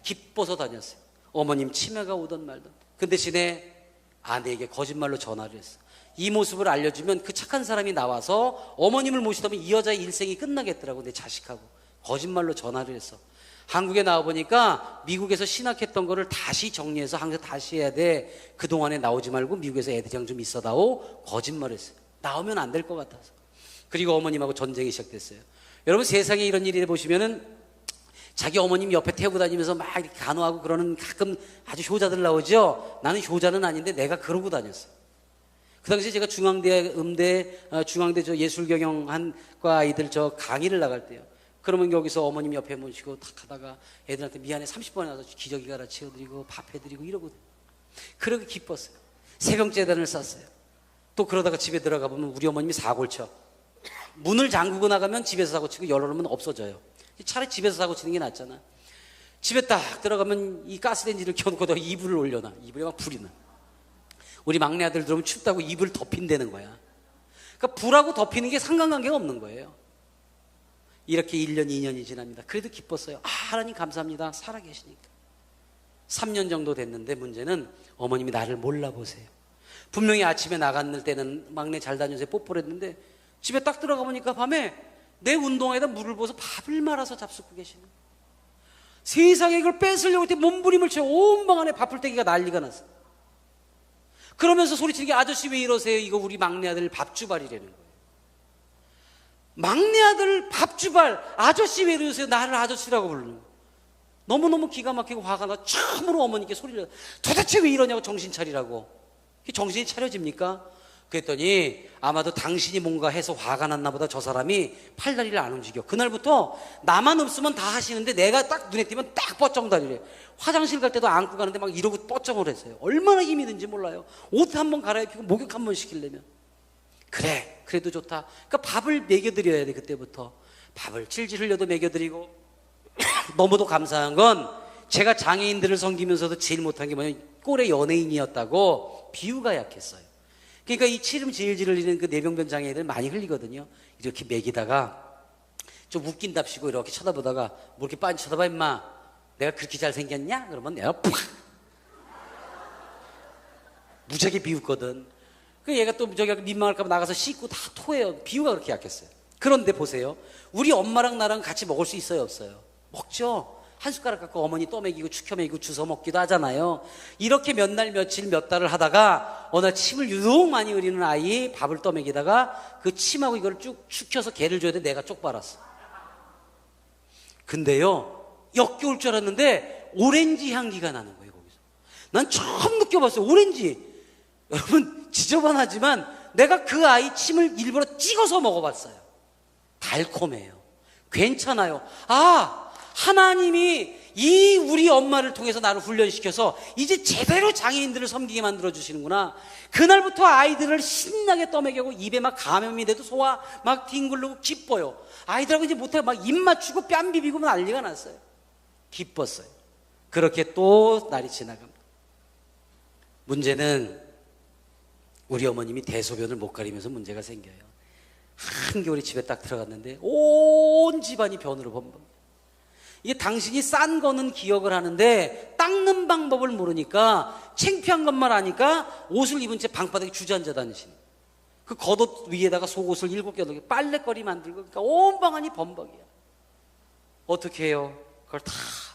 기뻐서 다녔어요. 어머님 치매가 오던 말던. 그 대신에 아내에게 거짓말로 전화를 했어. 이 모습을 알려주면 그 착한 사람이 나와서 어머님을 모시다면 이 여자의 일생이 끝나겠더라고, 내 자식하고. 거짓말로 전화를 했어. 한국에 나와보니까 미국에서 신학했던 거를 다시 정리해서 항상 다시 해야 돼. 그동안에 나오지 말고 미국에서 애들이랑 좀 있어다오. 거짓말을 했어요. 나오면 안 될 것 같아서. 그리고 어머님하고 전쟁이 시작됐어요. 여러분, 세상에 이런 일을 보시면은 자기 어머님 옆에 태우고 다니면서 막 이렇게 간호하고 그러는 가끔 아주 효자들 나오죠. 나는 효자는 아닌데 내가 그러고 다녔어요. 그 당시에 제가 중앙대 저 예술경영학과 아이들 저 강의를 나갈 때요. 그러면 여기서 어머님 옆에 모시고 탁 하다가 애들한테 미안해 30번에 와서 기저귀 갈아 치워드리고 밥 해드리고 이러고, 그러게 기뻤어요. 새벽재단을 쌌어요. 또 그러다가 집에 들어가 보면 우리 어머님이 사고를 쳐. 문을 잠그고 나가면 집에서 사고 치고 열어놓으면 없어져요. 차라리 집에서 사고 치는 게 낫잖아. 집에 딱 들어가면 이 가스레인지를 켜놓고 이불을 올려놔. 이불에 막 불이 나. 우리 막내 아들 들어오면 춥다고 이불을 덮인다는 거야. 그러니까 불하고 덮이는 게 상관관계가 없는 거예요. 이렇게 1년 2년이 지납니다. 그래도 기뻤어요. 하나님 감사합니다. 살아계시니까. 3년 정도 됐는데 문제는 어머님이 나를 몰라보세요. 분명히 아침에 나갔을 때는 막내 잘 다녀서 뽀뽀를 했는데 집에 딱 들어가 보니까 밤에 내 운동화에다 물을 부어서 밥을 말아서 잡수고 계시는 거예요. 세상에 이걸 뺏으려고 했더니 몸부림을 쳐 온 방 안에 밥풀떼기가 난리가 났어. 그러면서 소리치는 게, 아저씨 왜 이러세요? 이거 우리 막내 아들 밥주발이라는 거예요. 막내 아들 밥주발, 아저씨 왜 이러세요? 나를 아저씨라고 부르는 거예요. 너무너무 기가 막히고 화가 나 처음으로 어머니께 소리를, 도대체 왜 이러냐고, 정신 차리라고. 정신이 차려집니까? 그랬더니 아마도 당신이 뭔가 해서 화가 났나 보다. 저 사람이 팔다리를 안 움직여. 그날부터 나만 없으면 다 하시는데 내가 딱 눈에 띄면 딱 뻗정다리래. 화장실 갈 때도 안고 가는데 막 이러고 뻗정을 했어요. 얼마나 힘이 든지 몰라요. 옷 한 번 갈아입히고 목욕 한 번 시키려면. 그래, 그래도 좋다. 그러니까 밥을 먹여드려야 돼. 그때부터 밥을 질질 흘려도 먹여드리고. 너무도 감사한 건 제가 장애인들을 섬기면서도 제일 못한 게 뭐냐면 꼴의 연예인이었다고 비유가 약했어요. 그러니까 이 치름 질질 흘리는 그 뇌병변 장애인들 많이 흘리거든요. 이렇게 먹이다가 좀 웃긴답시고 이렇게 쳐다보다가 뭐 이렇게 빤히 쳐다봐 임마, 내가 그렇게 잘생겼냐? 그러면 내가 팍 무지하게 비웃거든. 그 얘가 또 저기 민망할까봐 나가서 씻고 다 토해요. 비유가 그렇게 약했어요. 그런데 보세요. 우리 엄마랑 나랑 같이 먹을 수 있어요, 없어요? 먹죠. 한 숟가락 갖고 어머니 떠먹이고 축혀 먹이고 주워 먹기도 하잖아요. 이렇게 몇 날 며칠 몇 달을 하다가 어느 날 침을 유독 많이 흘리는 아이 밥을 떠먹이다가 그 침하고 이걸 쭉 축혀서 개를 줘야 돼. 내가 쪽 빨았어. 근데요, 역겨울 줄 알았는데 오렌지 향기가 나는 거예요, 거기서. 난 처음 느껴봤어요, 오렌지. 여러분, 지저분하지만 내가 그 아이 침을 일부러 찍어서 먹어봤어요. 달콤해요. 괜찮아요. 아, 하나님이 이 우리 엄마를 통해서 나를 훈련시켜서 이제 제대로 장애인들을 섬기게 만들어주시는구나. 그날부터 아이들을 신나게 떠먹이고 입에 막 감염이 돼도 소화 막 뒹굴르고 기뻐요. 아이들하고 이제 못해 막 입 맞추고 뺨 비비고 난리가 났어요. 기뻤어요. 그렇게 또 날이 지나갑니다. 문제는 우리 어머님이 대소변을 못 가리면서 문제가 생겨요. 한겨울에 집에 딱 들어갔는데 온 집안이 변으로 범벅. 이게 당신이 싼 거는 기억을 하는데 닦는 방법을 모르니까 창피한 것만 아니까 옷을 입은 채 방바닥에 주저앉아 다니시는, 그 겉옷 위에다가 속옷을 7개 8개 빨래거리 만들고, 그러니까 온 방안이 범벅이야. 어떻게 해요? 그걸 다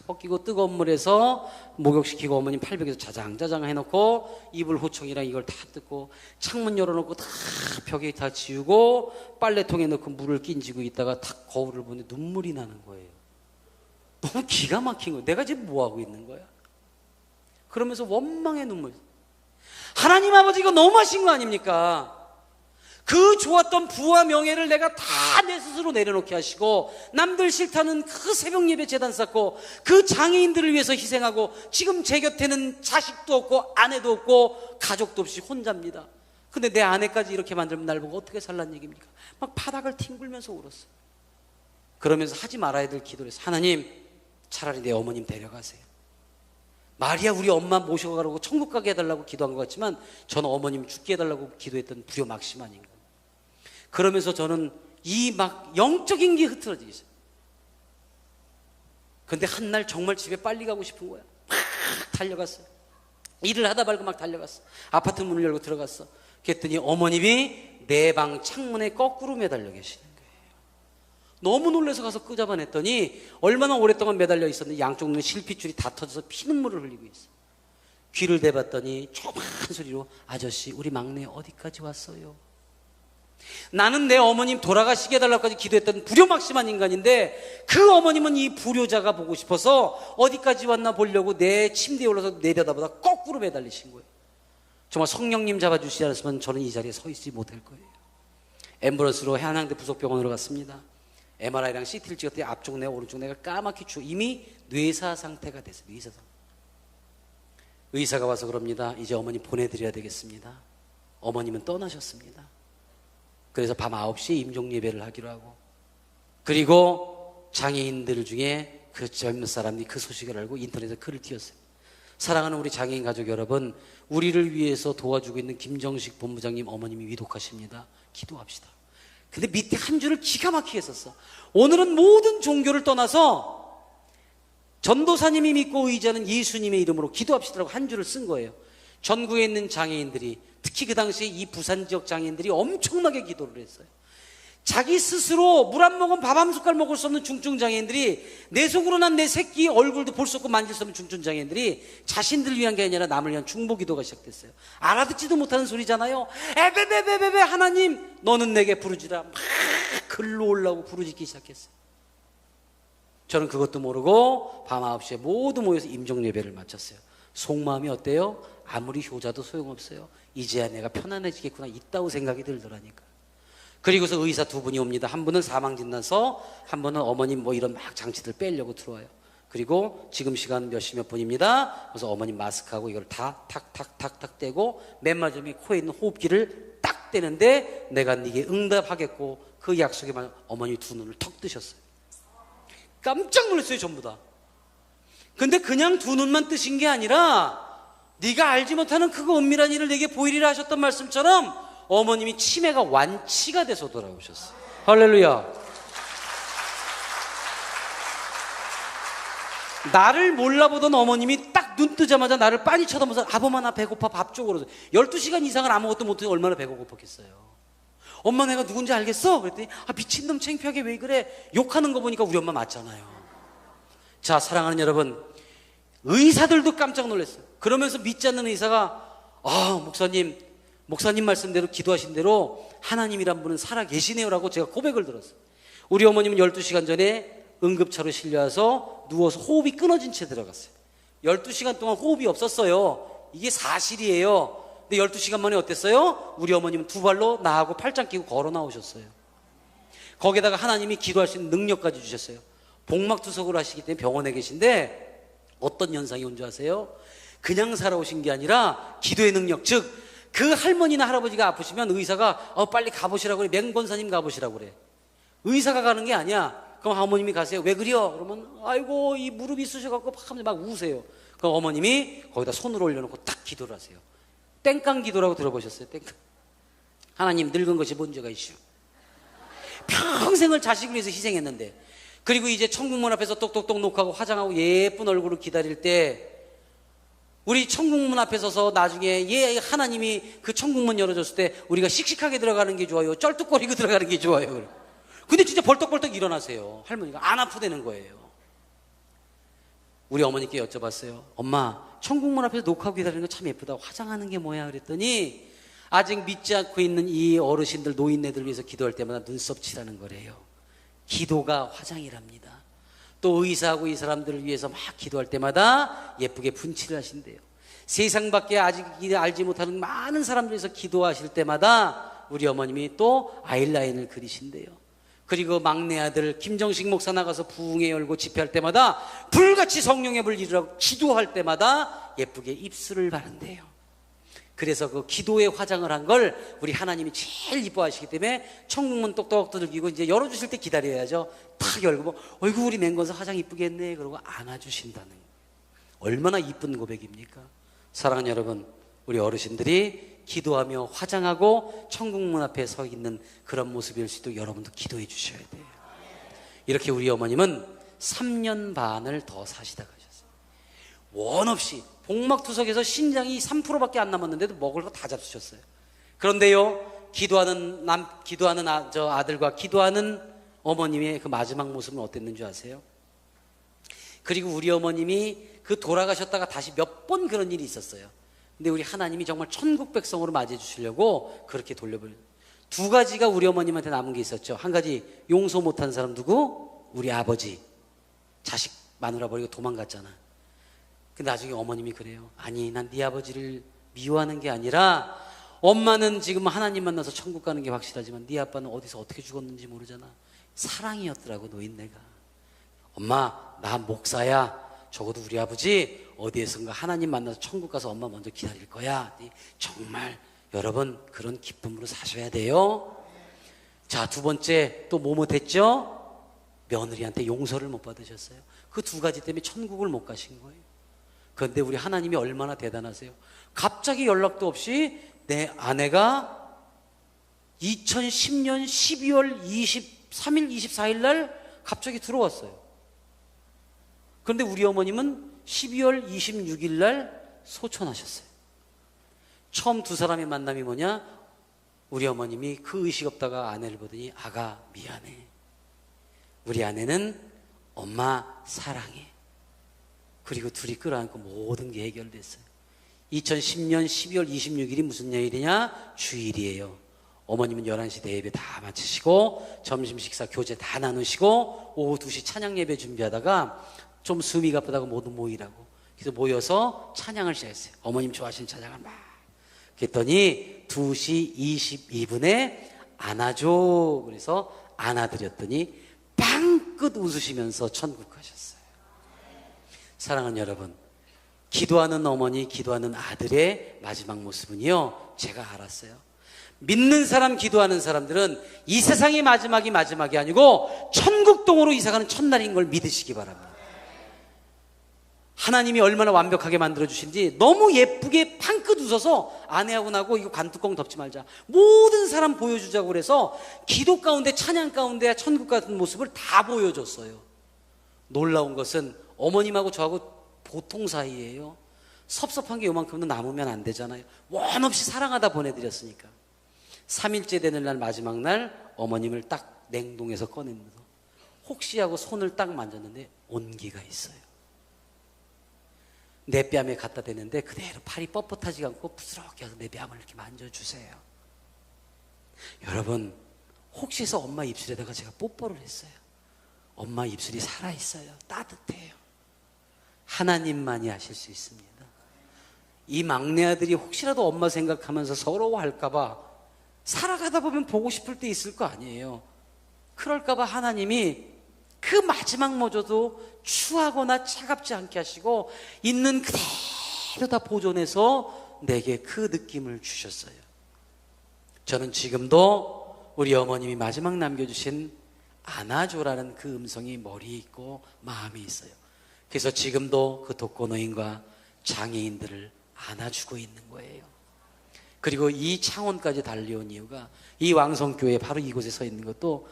벗기고 뜨거운 물에서 목욕시키고 어머님 팔베개에서 자장자장 해놓고 이불 호청이랑 이걸 다 뜯고 창문 열어놓고 다 벽에 다 지우고 빨래통에 넣고 물을 끼얹고 있다가 탁 거울을 보니 눈물이 나는 거예요. 너무 기가 막힌 거예요. 내가 지금 뭐하고 있는 거야? 그러면서 원망의 눈물. 하나님 아버지, 이거 너무하신 거 아닙니까? 그 좋았던 부와 명예를 내가 다 내 스스로 내려놓게 하시고 남들 싫다는 그 새벽 예배 재단 쌓고 그 장애인들을 위해서 희생하고 지금 제 곁에는 자식도 없고 아내도 없고 가족도 없이 혼자입니다. 근데 내 아내까지 이렇게 만들면 날 보고 어떻게 살란 얘기입니까? 막 바닥을 뒹굴면서 울었어요. 그러면서 하지 말아야 될 기도를 했어요. 하나님, 차라리 내 어머님 데려가세요. 마리아 우리 엄마 모시고 가라고 천국 가게 해달라고 기도한 것 같지만 저는 어머님 죽게 해달라고 기도했던 불효 막심한인가. 그러면서 저는 이 막 영적인 게 흐트러지기 시작해요. 근데 한 날 정말 집에 빨리 가고 싶은 거야. 막 달려갔어요. 일을 하다 말고 막 달려갔어. 아파트 문을 열고 들어갔어. 그랬더니 어머님이 내 방 창문에 거꾸로 매달려 계시는 거예요. 너무 놀라서 가서 끄잡아냈더니 얼마나 오랫동안 매달려 있었는데 양쪽 눈에 실핏줄이 다 터져서 피눈물을 흘리고 있어. 귀를 대봤더니 조그만 소리로, 아저씨, 우리 막내 어디까지 왔어요? 나는 내 어머님 돌아가시게 해달라고까지 기도했던 불효막심한 인간인데 그 어머님은 이 불효자가 보고 싶어서 어디까지 왔나 보려고 내 침대에 올라서 내려다보다 거꾸로 매달리신 거예요. 정말 성령님 잡아주시지 않았으면 저는 이 자리에 서 있지 못할 거예요. 앰뷸런스로 한양대 부속병원으로 갔습니다. MRI랑 CT를 찍었더니 앞쪽 뇌, 오른쪽 뇌가 까맣게 이미 뇌사 상태가 됐어요. 뇌사 상태. 의사가 와서 그럽니다. 이제 어머니 보내드려야 되겠습니다. 어머님은 떠나셨습니다. 그래서 밤 9시에 임종 예배를 하기로 하고, 그리고 장애인들 중에 그 젊은 사람이 그 소식을 알고 인터넷에 글을 띄웠어요. 사랑하는 우리 장애인 가족 여러분, 우리를 위해서 도와주고 있는 김정식 본부장님 어머님이 위독하십니다. 기도합시다. 근데 밑에 한 줄을 기가 막히게 썼어. 오늘은 모든 종교를 떠나서 전도사님이 믿고 의지하는 예수님의 이름으로 기도합시다라고 한 줄을 쓴 거예요. 전국에 있는 장애인들이, 특히 그 당시에 이 부산 지역 장애인들이 엄청나게 기도를 했어요. 자기 스스로 물 한 모금 밥 한 숟갈 먹을 수 없는 중증 장애인들이, 내 속으로 난 내 새끼 얼굴도 볼 수 없고 만질 수 없는 중증 장애인들이 자신들을 위한 게 아니라 남을 위한 중보 기도가 시작됐어요. 알아듣지도 못하는 소리잖아요. 에베베베베베 하나님 너는 내게 부르짖으라. 막 글로 올라오고 부르짖기 시작했어요. 저는 그것도 모르고 밤 9시에 모두 모여서 임종 예배를 마쳤어요. 속마음이 어때요? 아무리 효자도 소용없어요. 이제야 내가 편안해지겠구나, 이따고 생각이 들더라니까. 그리고서 의사 두 분이 옵니다. 한 분은 사망진단서, 한 분은 어머님 뭐 이런 막 장치들 빼려고 들어와요. 그리고 지금 시간 몇 시 몇 분입니다. 그래서 어머님 마스크하고 이걸 다 탁탁탁탁 떼고 맨 마지막에 코에 있는 호흡기를 딱 떼는데 내가 네게 응답하겠고 그 약속에 맞아 어머니 두 눈을 턱 뜨셨어요. 깜짝 놀랐어요, 전부 다. 근데 그냥 두 눈만 뜨신 게 아니라 네가 알지 못하는 그거 은밀한 일을 내게 보이리라 하셨던 말씀처럼 어머님이 치매가 완치가 돼서 돌아오셨어요. 할렐루야. 나를 몰라보던 어머님이 딱 눈 뜨자마자 나를 빤히 쳐다보면서 아범아 나 배고파 밥 줘. 그러서 12시간 이상을 아무것도 못해 얼마나 배가 고팠겠어요. 엄마 내가 누군지 알겠어? 그랬더니 미친놈 창피하게 왜 그래? 욕하는 거 보니까 우리 엄마 맞잖아요. 자, 사랑하는 여러분, 의사들도 깜짝 놀랐어요. 그러면서 믿지 않는 의사가 목사님 말씀대로 기도하신 대로 하나님이란 분은 살아 계시네요라고 제가 고백을 들었어요. 우리 어머님은 12시간 전에 응급차로 실려와서 누워서 호흡이 끊어진 채 들어갔어요. 12시간 동안 호흡이 없었어요. 이게 사실이에요. 근데 12시간 만에 어땠어요? 우리 어머님은 두 발로 나하고 팔짱 끼고 걸어 나오셨어요. 거기다가 하나님이 기도할 수 있는 능력까지 주셨어요. 복막투석을 하시기 때문에 병원에 계신데 어떤 현상이 온 줄 아세요? 그냥 살아오신 게 아니라 기도의 능력, 즉 그 할머니나 할아버지가 아프시면 의사가 빨리 가보시라고 그래. 맹권사님 가보시라고 그래. 의사가 가는 게 아니야. 그럼 어머님이 가세요. 왜 그려? 그러면 아이고 이 무릎이 쑤셔갖고 막 우세요. 그럼 어머님이 거기다 손을 올려놓고 딱 기도를 하세요. 땡깡 기도라고 들어보셨어요? 땡깡. 하나님 늙은 것이 문제가 이슈. 평생을 자식을 위해서 희생했는데, 그리고 이제 천국문 앞에서 똑똑똑 녹하고 화장하고 예쁜 얼굴을 기다릴 때 우리 천국문 앞에 서서 나중에 하나님이 그 천국문 열어줬을 때 우리가 씩씩하게 들어가는 게 좋아요? 쩔뚝거리고 들어가는 게 좋아요? 근데 진짜 벌떡벌떡 일어나세요. 할머니가 안 아프다는 거예요. 우리 어머니께 여쭤봤어요. 엄마, 천국문 앞에서 녹하고 기다리는 거 참 예쁘다. 화장하는 게 뭐야? 그랬더니 아직 믿지 않고 있는 이 어르신들, 노인네들 위해서 기도할 때마다 눈썹 칠하는 거래요. 기도가 화장이랍니다. 또 의사하고 이 사람들을 위해서 막 기도할 때마다 예쁘게 분칠을 하신대요. 세상 밖에 아직 알지 못하는 많은 사람들 위해서 기도하실 때마다 우리 어머님이 또 아이라인을 그리신대요. 그리고 막내 아들 김정식 목사 나가서 부흥회 열고 집회할 때마다 불같이 성령의 불 이루라고 기도할 때마다 예쁘게 입술을 바른대요. 그래서 그 기도에 화장을 한 걸 우리 하나님이 제일 이뻐하시기 때문에 천국문 똑똑 두들기고 이제 열어주실 때 기다려야죠. 탁 열고 어이구 우리 맹건사 화장 이쁘게 했네 그러고 안아주신다는 거예요. 얼마나 이쁜 고백입니까? 사랑하는 여러분, 우리 어르신들이 기도하며 화장하고 천국문 앞에 서 있는 그런 모습일 수도 여러분도 기도해 주셔야 돼요. 이렇게 우리 어머님은 3년 반을 더 사시다 가셨어요. 원 없이 복막투석에서 신장이 3%밖에 안 남았는데도 먹을 거 다 잡수셨어요. 그런데요, 기도하는 아들과 기도하는 어머님의 그 마지막 모습은 어땠는지 아세요? 그리고 우리 어머님이 그 돌아가셨다가 다시 몇 번 그런 일이 있었어요. 근데 우리 하나님이 정말 천국 백성으로 맞이해 주시려고 그렇게 돌려버려요. 두 가지가 우리 어머님한테 남은 게 있었죠. 한 가지, 용서 못한 사람 누구? 우리 아버지. 자식 마누라 버리고 도망갔잖아. 근데 나중에 어머님이 그래요. 아니, 난 네 아버지를 미워하는 게 아니라 엄마는 지금 하나님 만나서 천국 가는 게 확실하지만 네 아빠는 어디서 어떻게 죽었는지 모르잖아. 사랑이었더라고, 노인네가. 엄마, 나 목사야. 적어도 우리 아버지 어디에선가 하나님 만나서 천국 가서 엄마 먼저 기다릴 거야. 정말 여러분 그런 기쁨으로 사셔야 돼요. 자, 두 번째 또 뭐 못했죠? 며느리한테 용서를 못 받으셨어요. 그 두 가지 때문에 천국을 못 가신 거예요. 그런데 우리 하나님이 얼마나 대단하세요. 갑자기 연락도 없이 내 아내가 2010년 12월 23일 24일 날 갑자기 들어왔어요. 그런데 우리 어머님은 12월 26일 날 소천하셨어요. 처음 두 사람의 만남이 뭐냐? 우리 어머님이 그 의식 없다가 아내를 보더니 아가 미안해. 우리 아내는 엄마 사랑해. 그리고 둘이 끌어안고 모든 게 해결됐어요. 2010년 12월 26일이 무슨 요일이냐? 주일이에요. 어머님은 11시 대예배 다 마치시고 점심 식사 교제 다 나누시고 오후 2시 찬양 예배 준비하다가 좀 숨이 가쁘다고 모두 모이라고. 그래서 모여서 찬양을 시작했어요. 어머님 좋아하시는 찬양을 막. 그랬더니 2시 22분에 안아줘. 그래서 안아드렸더니 빵긋 웃으시면서 천국 가셨어요. 사랑하는 여러분, 기도하는 어머니, 기도하는 아들의 마지막 모습은요, 제가 알았어요. 믿는 사람, 기도하는 사람들은 이 세상의 마지막이 아니고 천국동으로 이사가는 첫날인 걸 믿으시기 바랍니다. 하나님이 얼마나 완벽하게 만들어주신지 너무 예쁘게 팡긋 웃어서 아내하고 나고 이거 관뚜껑 덮지 말자. 모든 사람 보여주자고 그래서 기도 가운데 찬양 가운데 천국 같은 모습을 다 보여줬어요. 놀라운 것은 어머님하고 저하고 보통 사이예요. 섭섭한 게 요만큼도 남으면 안 되잖아요. 원 없이 사랑하다 보내드렸으니까. 3일째 되는 날 마지막 날 어머님을 딱 냉동에서 꺼내면서 혹시 하고 손을 딱 만졌는데 온기가 있어요. 내 뺨에 갖다 대는데 그대로 팔이 뻣뻣하지 않고 부스럽게 해서 내 뺨을 이렇게 만져주세요. 여러분, 혹시 해서 엄마 입술에다가 제가 뽀뽀를 했어요. 엄마 입술이 살아있어요. 따뜻해요. 하나님만이 하실 수 있습니다. 이 막내 아들이 혹시라도 엄마 생각하면서 서러워할까봐 살아가다 보면 보고 싶을 때 있을 거 아니에요. 그럴까봐 하나님이 그 마지막 모조도 추하거나 차갑지 않게 하시고 있는 그대로 다 보존해서 내게 그 느낌을 주셨어요. 저는 지금도 우리 어머님이 마지막 남겨주신 안아줘라는 그 음성이 머리에 있고 마음에 있어요. 그래서 지금도 그 독거노인과 장애인들을 안아주고 있는 거예요. 그리고 이 창원까지 달려온 이유가 이 왕성교회 바로 이곳에 서 있는 것도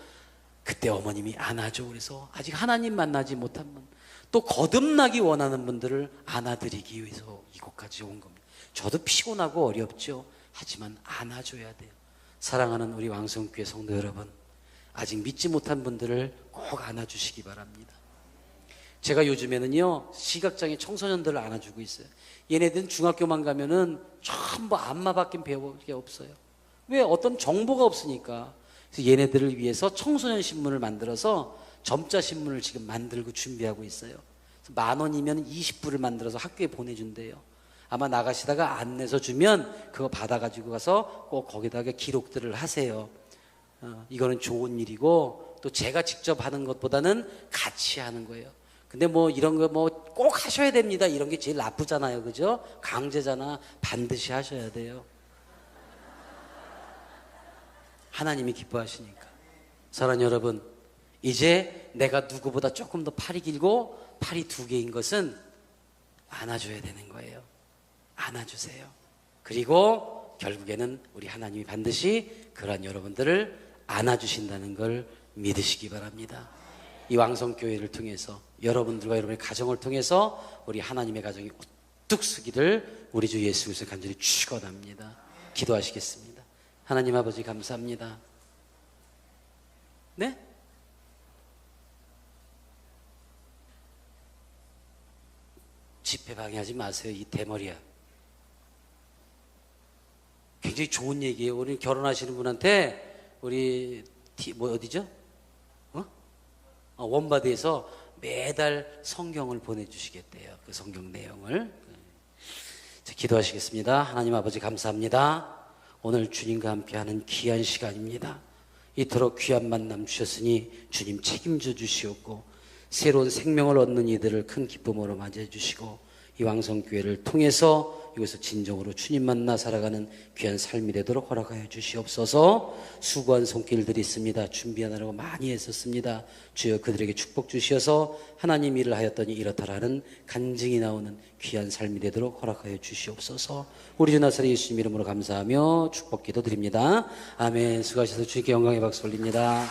그때 어머님이 안아줘 그래서 아직 하나님 만나지 못한 분, 또 거듭나기 원하는 분들을 안아드리기 위해서 이곳까지 온 겁니다. 저도 피곤하고 어렵죠. 하지만 안아줘야 돼요. 사랑하는 우리 왕성교회 성도 여러분, 아직 믿지 못한 분들을 꼭 안아주시기 바랍니다. 제가 요즘에는요 시각장애 청소년들을 안아주고 있어요. 얘네들은 중학교만 가면은 전부 안마밖에 배울 게 없어요. 왜? 어떤 정보가 없으니까. 그래서 얘네들을 위해서 청소년 신문을 만들어서 점자 신문을 지금 만들고 준비하고 있어요. 10,000원이면 20부를 만들어서 학교에 보내준대요. 아마 나가시다가 안 내서 주면 그거 받아가지고 가서 꼭 거기다가 기록들을 하세요. 이거는 좋은 일이고 또 제가 직접 하는 것보다는 같이 하는 거예요. 근데 뭐 이런 거 뭐 꼭 하셔야 됩니다. 이런 게 제일 나쁘잖아요. 그죠? 강제잖아. 반드시 하셔야 돼요. 하나님이 기뻐하시니까. 사랑하는 여러분, 이제 내가 누구보다 조금 더 팔이 길고 팔이 2개인 것은 안아줘야 되는 거예요. 안아주세요. 그리고 결국에는 우리 하나님이 반드시 그러한 여러분들을 안아주신다는 걸 믿으시기 바랍니다. 이 왕성교회를 통해서 여러분들과 여러분의 가정을 통해서 우리 하나님의 가정이 우뚝 서기를 우리 주 예수 그리스도 간절히 축원합니다. 기도하시겠습니다. 하나님 아버지 감사합니다. 네? 집회 방해하지 마세요. 이 대머리야. 굉장히 좋은 얘기예요. 우리 결혼하시는 분한테 우리 어디죠? 원바디에서 매달 성경을 보내주시겠대요. 그 성경 내용을. 자, 기도하시겠습니다. 하나님 아버지 감사합니다. 오늘 주님과 함께하는 귀한 시간입니다. 이토록 귀한 만남 주셨으니 주님 책임져 주시옵고 새로운 생명을 얻는 이들을 큰 기쁨으로 맞이해 주시고 이 왕성교회를 통해서 이곳에서 진정으로 주님 만나 살아가는 귀한 삶이 되도록 허락하여 주시옵소서. 수고한 손길들이 있습니다. 준비하느라고 많이 애썼습니다. 주여 그들에게 축복 주시어서 하나님 일을 하였더니 이렇다라는 간증이 나오는 귀한 삶이 되도록 허락하여 주시옵소서. 우리 주 나사렛 예수님 이름으로 감사하며 축복 기도드립니다. 아멘. 수고하셔서 주님께 영광의 박수 올립니다.